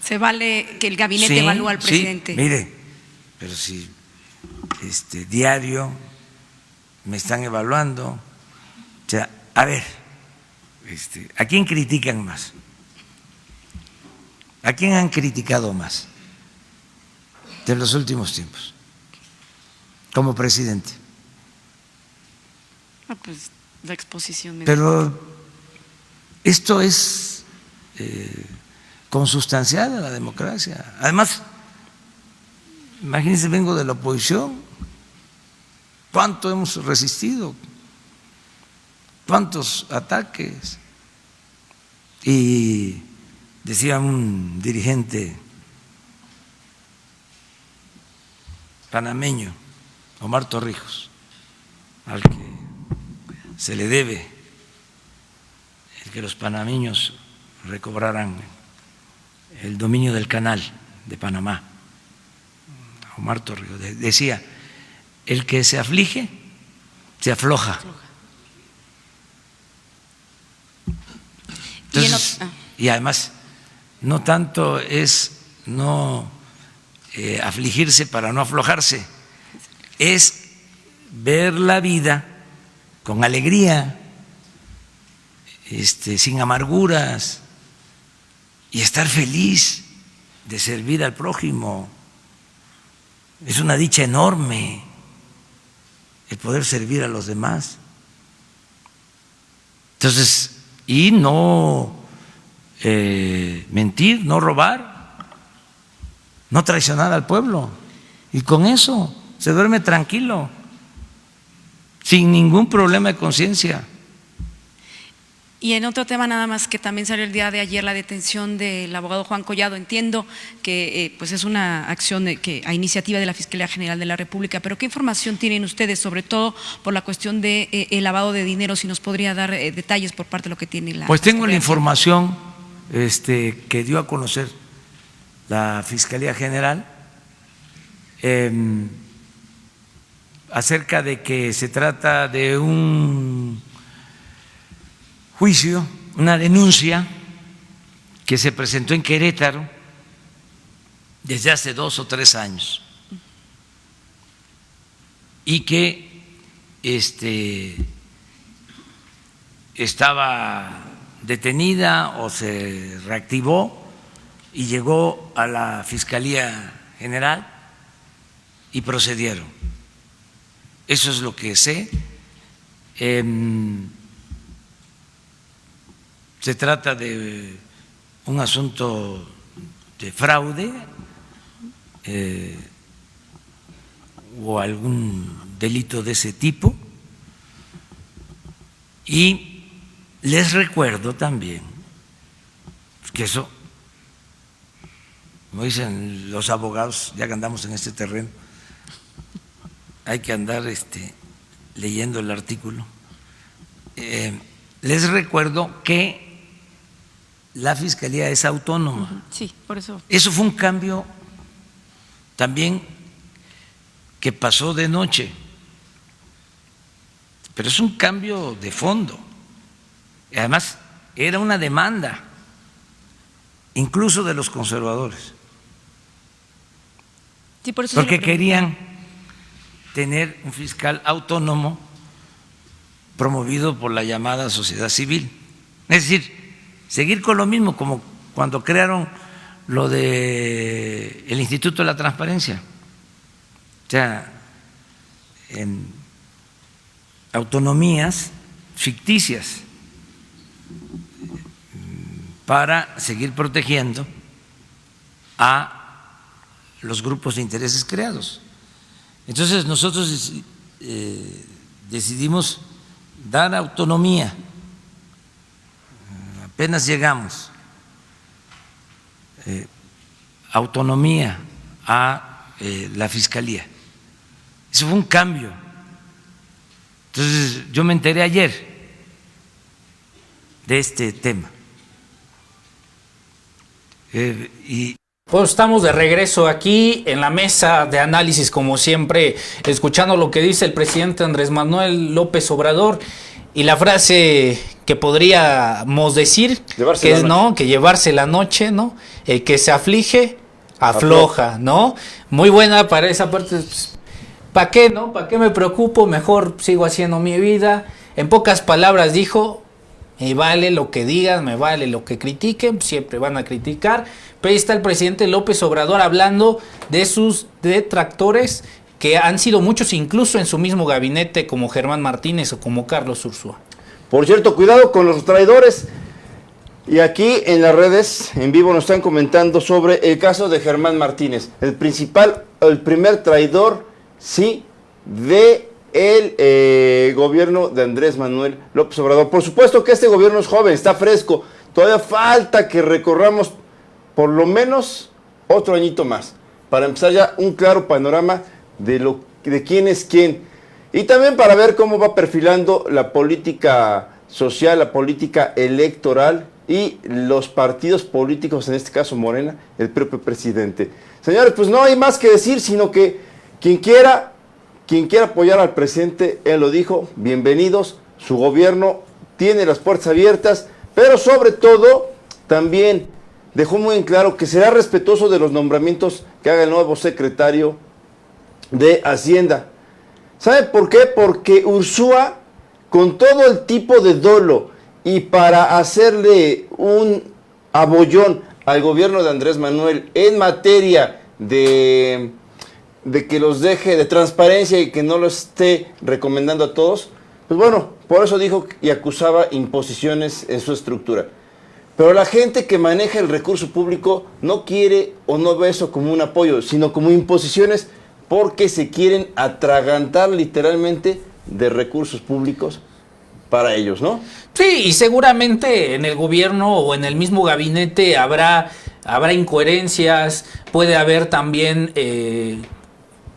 ¿Se vale que el gabinete evalúe al presidente? Sí, mire, pero si diario me están evaluando, o sea, a ver, ¿a quién critican más? ¿A quién han criticado más de los últimos tiempos como presidente? Pues la exposición. Pero esto es consustancial a la democracia. Además, imagínense, vengo de la oposición. ¿Cuánto hemos resistido? ¿Cuántos ataques? Y decía un dirigente panameño, Omar Torrijos, al que se le debe el que los panameños recobraran el dominio del canal de Panamá. Omar Torrijos decía: el que se aflige, se afloja. Entonces, y además, no tanto es no afligirse para no aflojarse, es ver la vida con alegría, sin amarguras, y estar feliz de servir al prójimo. Es una dicha enorme el poder servir a los demás. Entonces, y no mentir, no robar, no traicionar al pueblo. Y con eso se duerme tranquilo, sin ningún problema de conciencia. Y en otro tema nada más, que también salió el día de ayer la detención del abogado Juan Collado. Entiendo que pues es una acción a iniciativa de la Fiscalía General de la República, pero ¿qué información tienen ustedes, sobre todo por la cuestión de el lavado de dinero? Si nos podría dar detalles por parte de lo que tiene la… Pues tengo la información que dio a conocer la Fiscalía General acerca de que se trata de un juicio, una denuncia que se presentó en Querétaro desde hace 2 o 3 años y que estaba detenida o se reactivó y llegó a la Fiscalía General y procedieron. Eso es lo que sé. Se trata de un asunto de fraude o algún delito de ese tipo. Y les recuerdo también que eso, como dicen los abogados, ya que andamos en este terreno, hay que andar leyendo el artículo. Les recuerdo que la Fiscalía es autónoma. Sí, por eso. Eso fue un cambio también que pasó de noche, pero es un cambio de fondo. Y además, era una demanda, incluso de los conservadores, Sí, por eso porque querían tener un fiscal autónomo promovido por la llamada sociedad civil. Es decir, seguir con lo mismo, como cuando crearon lo de el Instituto de la Transparencia. O sea, en autonomías ficticias para seguir protegiendo a los grupos de intereses creados. Entonces nosotros decidimos dar autonomía. Apenas llegamos, autonomía a la Fiscalía. Eso fue un cambio. Entonces yo me enteré ayer de este tema. Pues estamos de regreso aquí en la mesa de análisis, como siempre, escuchando lo que dice el presidente Andrés Manuel López Obrador, y la frase que podríamos decir que es, ¿no?, que llevarse la noche, ¿no? El que se aflige, afloja, ¿no? Muy buena para esa parte. ¿Para qué, no? ¿Para qué me preocupo? Mejor sigo haciendo mi vida. En pocas palabras dijo: me vale lo que digan, me vale lo que critiquen, siempre van a criticar. Pero ahí está el presidente López Obrador hablando de sus detractores que han sido muchos incluso en su mismo gabinete, como Germán Martínez o como Carlos Ursúa. Por cierto, cuidado con los traidores. Y aquí en las redes, en vivo, nos están comentando sobre el caso de Germán Martínez, el primer traidor, sí, de el gobierno de Andrés Manuel López Obrador. Por supuesto que este gobierno es joven, está fresco, todavía falta que recorramos por lo menos otro añito más, para empezar ya un claro panorama de quién es quién, y también para ver cómo va perfilando la política social, la política electoral y los partidos políticos, en este caso Morena, el propio presidente. Señores, pues no hay más que decir, sino que quien quiera apoyar al presidente, él lo dijo, bienvenidos, su gobierno tiene las puertas abiertas, pero sobre todo también dejó muy en claro que será respetuoso de los nombramientos que haga el nuevo secretario de Hacienda. ¿Sabe por qué? Porque Ursúa, con todo el tipo de dolo y para hacerle un abollón al gobierno de Andrés Manuel en materia de que los deje de transparencia y que no lo esté recomendando a todos, pues bueno, por eso dijo y acusaba imposiciones en su estructura. Pero la gente que maneja el recurso público no quiere o no ve eso como un apoyo, sino como imposiciones, porque se quieren atragantar literalmente de recursos públicos para ellos, ¿no? Sí, y seguramente en el gobierno o en el mismo gabinete habrá incoherencias, puede haber también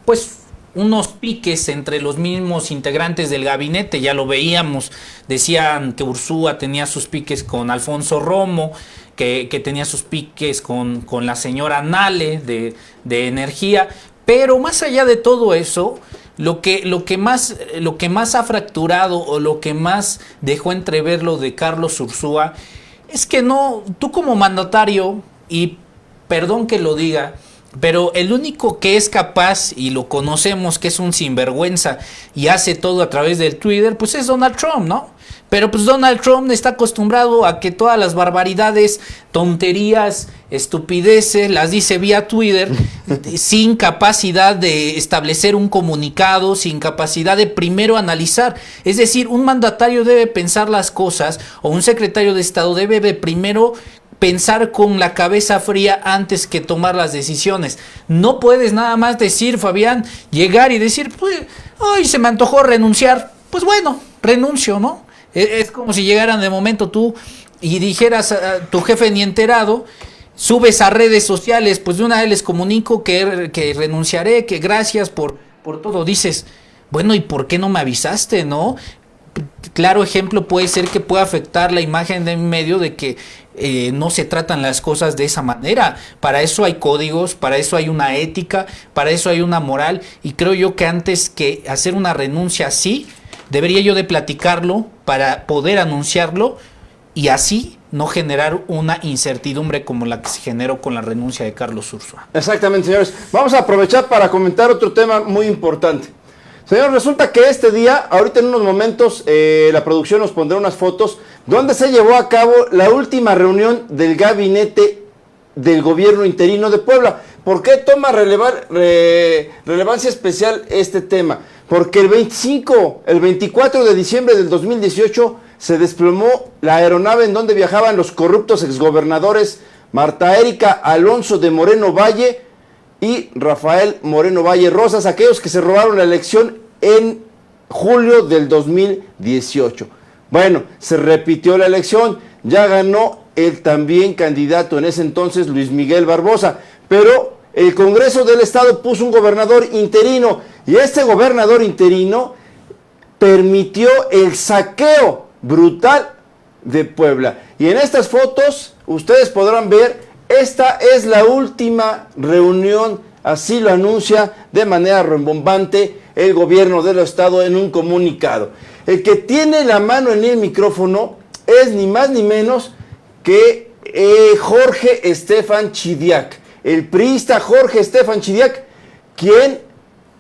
pues unos piques entre los mismos integrantes del gabinete, ya lo veíamos, decían que Ursúa tenía sus piques con Alfonso Romo, que tenía sus piques con la señora Nale de Energía, pero más allá de todo eso, lo que más ha fracturado o lo que más dejó entrever lo de Carlos Ursúa es que no, tú como mandatario, y perdón que lo diga, pero el único que es capaz, y lo conocemos que es un sinvergüenza y hace todo a través del Twitter, pues es Donald Trump, ¿no? Pero pues Donald Trump está acostumbrado a que todas las barbaridades, tonterías, estupideces las dice vía Twitter, sin capacidad de establecer un comunicado, sin capacidad de primero analizar. Es decir, un mandatario debe pensar las cosas, o un secretario de Estado debe de primero pensar con la cabeza fría antes que tomar las decisiones. No puedes nada más decir, Fabián, llegar y decir, pues, hoy se me antojó renunciar, pues bueno, renuncio, ¿no? Es como si llegaran de momento tú y dijeras a tu jefe ni enterado, subes a redes sociales, pues de una vez les comunico que renunciaré, que gracias por todo. Dices, bueno, ¿y por qué no me avisaste, no? Claro ejemplo puede ser que pueda afectar la imagen de mi medio de que no se tratan las cosas de esa manera. Para eso hay códigos, para eso hay una ética, para eso hay una moral, y creo yo que antes que hacer una renuncia así, debería yo de platicarlo para poder anunciarlo y así no generar una incertidumbre como la que se generó con la renuncia de Carlos Ursúa. Exactamente, señores. Vamos a aprovechar para comentar otro tema muy importante. Señor, resulta que este día, ahorita en unos momentos, la producción nos pondrá unas fotos donde se llevó a cabo la última reunión del gabinete del gobierno interino de Puebla. ¿Por qué toma relevancia especial este tema? Porque el 24 de diciembre del 2018 se desplomó la aeronave en donde viajaban los corruptos exgobernadores Marta Erika Alonso de Moreno Valle y Rafael Moreno Valle Rosas, aquellos que se robaron la elección en julio del 2018. Bueno, se repitió la elección, ya ganó el también candidato en ese entonces Luis Miguel Barbosa, pero el Congreso del Estado puso un gobernador interino y este gobernador interino permitió el saqueo brutal de Puebla. Y en estas fotos ustedes podrán ver, esta es la última reunión, así lo anuncia de manera rimbombante el gobierno del Estado en un comunicado. El que tiene la mano en el micrófono es ni más ni menos que Jorge Estefan Chidiac, el priista Jorge Estefan Chidiac, quien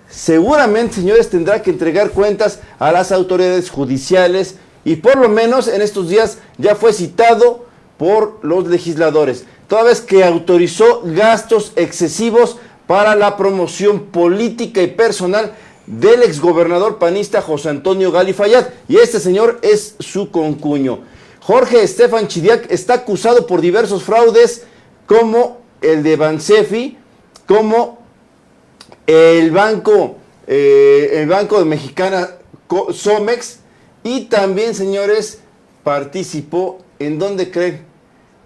seguramente, señores, tendrá que entregar cuentas a las autoridades judiciales y por lo menos en estos días ya fue citado por los legisladores, toda vez que autorizó gastos excesivos para la promoción política y personal del exgobernador panista José Antonio Gali Fayad, y este señor es su concuño. Jorge Estefan Chidiac está acusado por diversos fraudes como el de Bansefi, como el banco de Mexicana Somex, y también, señores, participó en ¿dónde creen?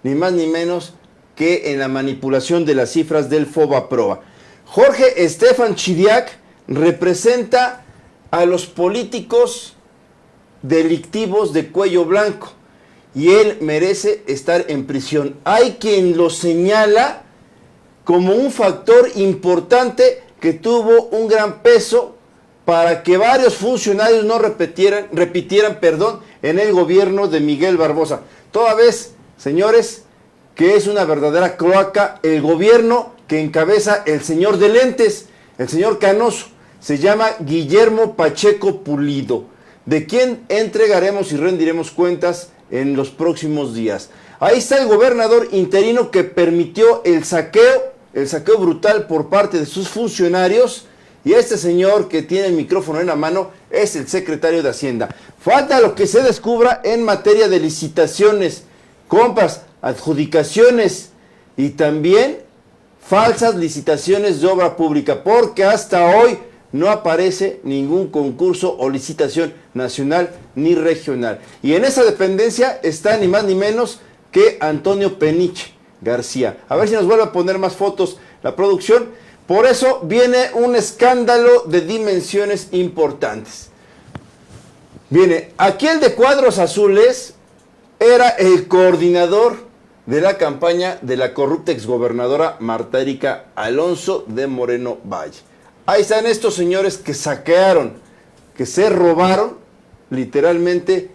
Ni más ni menos que en la manipulación de las cifras del FOBAPROA. Jorge Estefan Chidiac representa a los políticos delictivos de cuello blanco y él merece estar en prisión. Hay quien lo señala como un factor importante que tuvo un gran peso para que varios funcionarios no repitieran, en el gobierno de Miguel Barbosa. Toda vez, señores, que es una verdadera cloaca el gobierno que encabeza el señor de lentes, el señor canoso. Se llama Guillermo Pacheco Pulido, de quien entregaremos y rendiremos cuentas en los próximos días. Ahí está el gobernador interino que permitió el saqueo brutal por parte de sus funcionarios, y este señor que tiene el micrófono en la mano es el secretario de Hacienda. Falta lo que se descubra en materia de licitaciones, compras, adjudicaciones y también falsas licitaciones de obra pública, porque hasta hoy no aparece ningún concurso o licitación nacional ni regional. Y en esa dependencia está ni más ni menos que Antonio Peniche García. A ver si nos vuelve a poner más fotos la producción. Por eso viene un escándalo de dimensiones importantes. Viene, aquí el de cuadros azules era el coordinador de la campaña de la corrupta exgobernadora Marta Erika Alonso de Moreno Valle. Ahí están estos señores que saquearon, que se robaron literalmente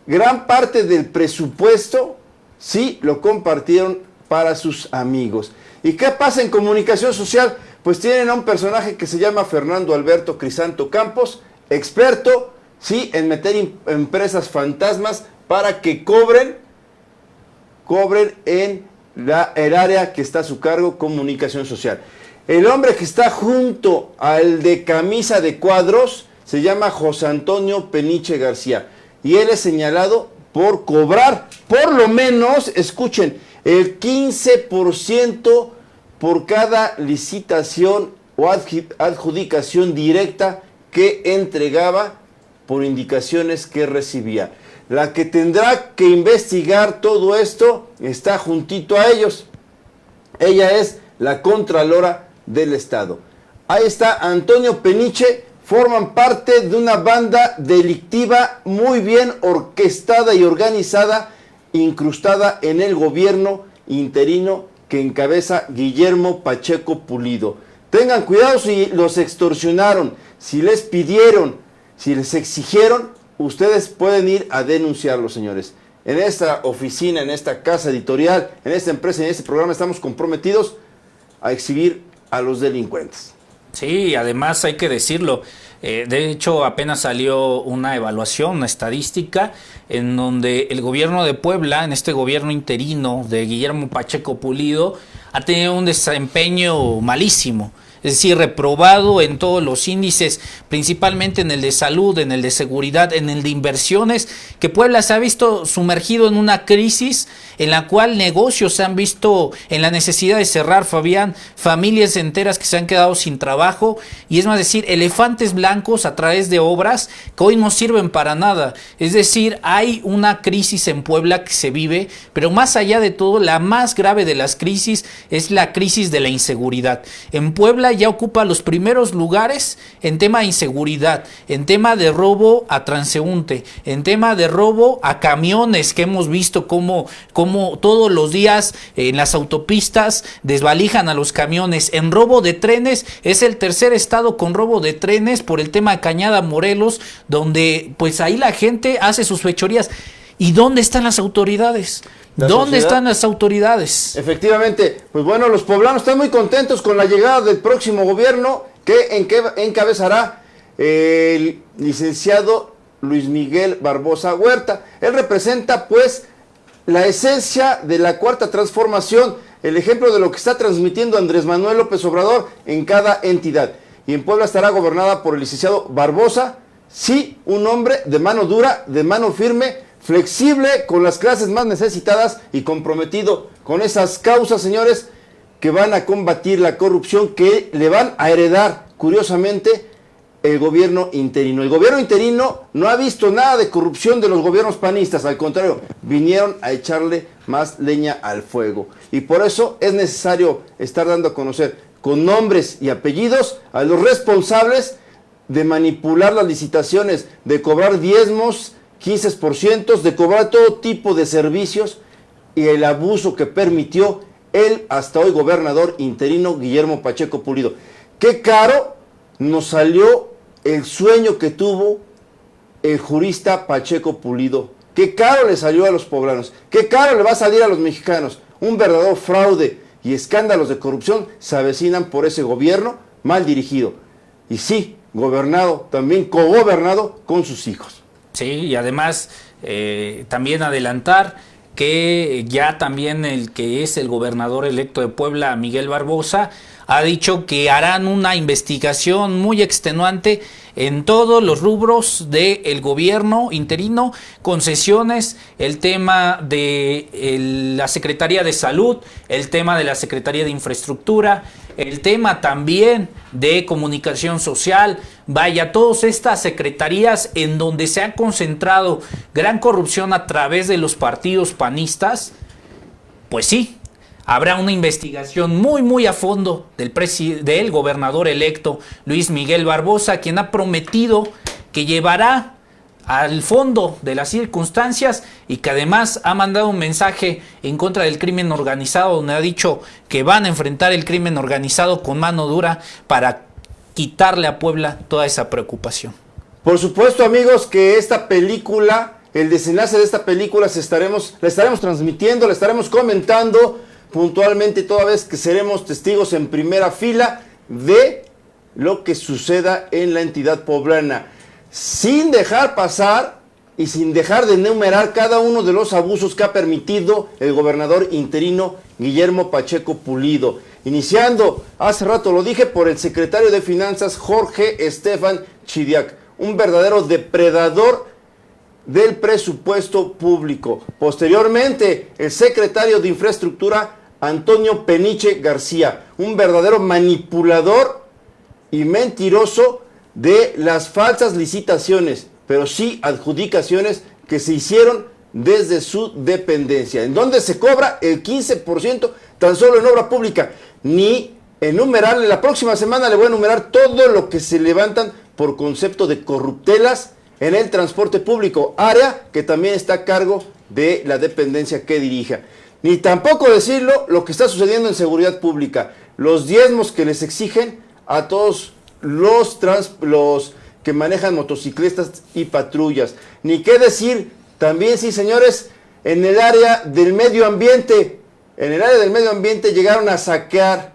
gran parte del presupuesto, sí, lo compartieron para sus amigos. ¿Y qué pasa en comunicación social? Pues tienen a un personaje que se llama Fernando Alberto Crisanto Campos, experto, sí, en meter empresas fantasmas para que cobren en el área que está a su cargo, comunicación social. El hombre que está junto al de camisa de cuadros se llama José Antonio Peniche García, y él es señalado por cobrar, por lo menos, escuchen, el 15% por cada licitación o adjudicación directa que entregaba por indicaciones que recibía. La que tendrá que investigar todo esto está juntito a ellos. Ella es la Contralora del Estado. Ahí está Antonio Peniche, forman parte de una banda delictiva muy bien orquestada y organizada, incrustada en el gobierno interino que encabeza Guillermo Pacheco Pulido. Tengan cuidado si los extorsionaron, si les pidieron, si les exigieron, ustedes pueden ir a denunciarlo, señores. En esta oficina, en esta casa editorial, en esta empresa, en este programa estamos comprometidos a exhibir a los delincuentes. Sí, además hay que decirlo, de hecho apenas salió una evaluación, una estadística, en donde el gobierno de Puebla, en este gobierno interino de Guillermo Pacheco Pulido, ha tenido un desempeño malísimo. Es decir, reprobado en todos los índices, principalmente en el de salud, en el de seguridad, en el de inversiones, que Puebla se ha visto sumergido en una crisis en la cual negocios se han visto en la necesidad de cerrar, Fabián, familias enteras que se han quedado sin trabajo, y es más decir, elefantes blancos a través de obras que hoy no sirven para nada. Es decir, hay una crisis en Puebla que se vive, pero más allá de todo, la más grave de las crisis es la crisis de la inseguridad. En Puebla ya ocupa los primeros lugares en tema de inseguridad, en tema de robo a transeúnte, en tema de robo a camiones, que hemos visto cómo todos los días en las autopistas desvalijan a los camiones. En robo de trenes, es el tercer estado con robo de trenes por el tema de Cañada Morelos, donde pues ahí la gente hace sus fechorías. ¿Y dónde están las autoridades? ¿Dónde están las autoridades? Efectivamente, pues bueno, los poblanos están muy contentos con la llegada del próximo gobierno que encabezará el licenciado Luis Miguel Barbosa Huerta. Él representa pues la esencia de la cuarta transformación, el ejemplo de lo que está transmitiendo Andrés Manuel López Obrador en cada entidad. Y en Puebla estará gobernada por el licenciado Barbosa, sí, un hombre de mano dura, de mano firme, flexible con las clases más necesitadas y comprometido con esas causas, señores, que van a combatir la corrupción que le van a heredar, curiosamente, el gobierno interino. El gobierno interino no ha visto nada de corrupción de los gobiernos panistas, al contrario, vinieron a echarle más leña al fuego. Y por eso es necesario estar dando a conocer con nombres y apellidos a los responsables de manipular las licitaciones, de cobrar diezmos, 15%, de cobrar todo tipo de servicios y el abuso que permitió el hasta hoy gobernador interino Guillermo Pacheco Pulido. Qué caro nos salió el sueño que tuvo el jurista Pacheco Pulido. Qué caro le salió a los poblanos. Qué caro le va a salir a los mexicanos. Un verdadero fraude y escándalos de corrupción se avecinan por ese gobierno mal dirigido. Y sí, gobernado, también cogobernado con sus hijos. Sí, y además también adelantar que ya también el que es el gobernador electo de Puebla, Miguel Barbosa, ha dicho que harán una investigación muy extenuante en todos los rubros del gobierno interino, concesiones, el tema de la Secretaría de Salud, el tema de la Secretaría de Infraestructura, el tema también de Comunicación Social, vaya, todas estas secretarías en donde se ha concentrado gran corrupción a través de los partidos panistas, pues sí, habrá una investigación muy a fondo del gobernador electo Luis Miguel Barbosa, quien ha prometido que llevará al fondo de las circunstancias y que además ha mandado un mensaje en contra del crimen organizado, donde ha dicho que van a enfrentar el crimen organizado con mano dura para quitarle a Puebla toda esa preocupación. Por supuesto, amigos, que esta película, el desenlace de esta película la estaremos transmitiendo, la estaremos comentando puntualmente toda vez que seremos testigos en primera fila de lo que suceda en la entidad poblana, sin dejar pasar y sin dejar de enumerar cada uno de los abusos que ha permitido el gobernador interino Guillermo Pacheco Pulido, iniciando, hace rato lo dije, por el secretario de Finanzas Jorge Estefan Chidiac, un verdadero depredador del presupuesto público. Posteriormente, el secretario de Infraestructura Antonio Peniche García, un verdadero manipulador y mentiroso de las falsas licitaciones, pero sí adjudicaciones que se hicieron desde su dependencia, en donde se cobra el 15% tan solo en obra pública. Ni enumerarle, la próxima semana le voy a enumerar todo lo que se levantan por concepto de corruptelas en el transporte público, área que también está a cargo de la dependencia que dirija. Ni tampoco decirlo lo que está sucediendo en seguridad pública, los diezmos que les exigen a todos los que manejan motocicletas y patrullas. Ni qué decir también, sí señores, en el área del medio ambiente. En el área del medio ambiente llegaron a saquear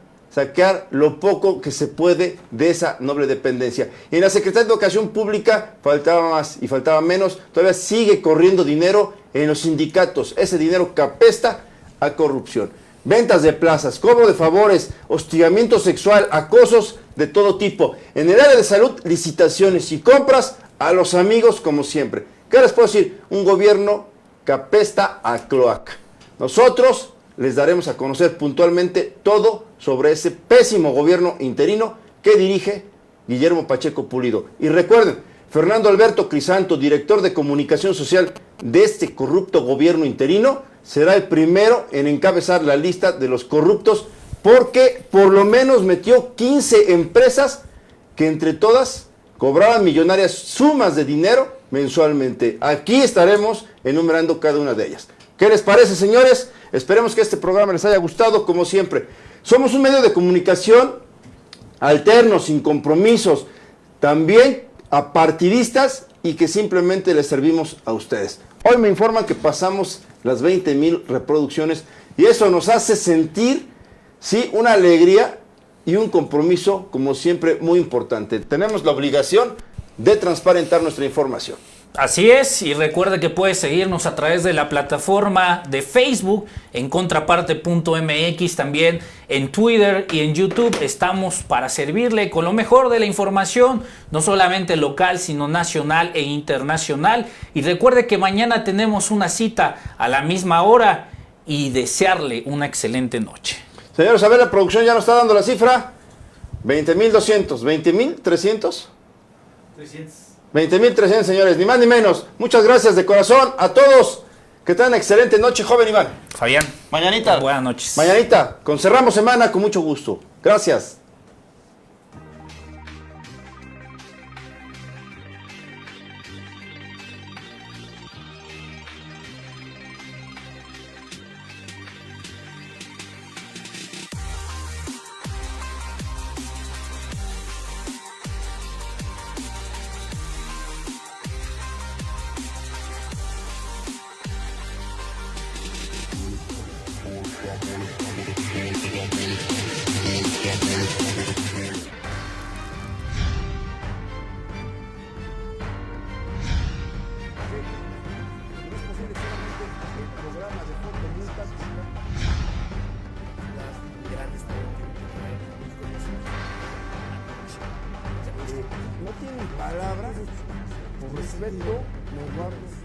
lo poco que se puede de esa noble dependencia. Y en la Secretaría de Educación Pública faltaba más y faltaba menos. Todavía sigue corriendo dinero en los sindicatos. Ese dinero que apesta a corrupción. Ventas de plazas, cobro de favores, hostigamiento sexual, acosos de todo tipo. En el área de salud, licitaciones y compras a los amigos como siempre. ¿Qué les puedo decir? Un gobierno que apesta a cloaca. Nosotros les daremos a conocer puntualmente todo sobre ese pésimo gobierno interino que dirige Guillermo Pacheco Pulido. Y recuerden, Fernando Alberto Crisanto, director de Comunicación Social de este corrupto gobierno interino, será el primero en encabezar la lista de los corruptos, porque por lo menos metió 15 empresas que entre todas cobraban millonarias sumas de dinero mensualmente. Aquí estaremos enumerando cada una de ellas. ¿Qué les parece, señores? Esperemos que este programa les haya gustado, como siempre. Somos un medio de comunicación alterno, sin compromisos, también apartidistas y que simplemente les servimos a ustedes. Hoy me informan que pasamos las 20,000 reproducciones y eso nos hace sentir, sí, una alegría y un compromiso, como siempre, muy importante. Tenemos la obligación de transparentar nuestra información. Así es, y recuerde que puede seguirnos a través de la plataforma de Facebook en contraparte.mx, también en Twitter y en YouTube. Estamos para servirle con lo mejor de la información, no solamente local, sino nacional e internacional. Y recuerde que mañana tenemos una cita a la misma hora y desearle una excelente noche. Señores, a ver, la producción ya nos está dando la cifra. 20.200, 20.300. 20.300, señores, ni más ni menos. Muchas gracias de corazón a todos. Que tengan excelente noche, joven Iván. Fabián. Mañanita. Buenas noches. Mañanita, cerramos semana con mucho gusto. Gracias. No tienen palabras, por respeto, los guardo.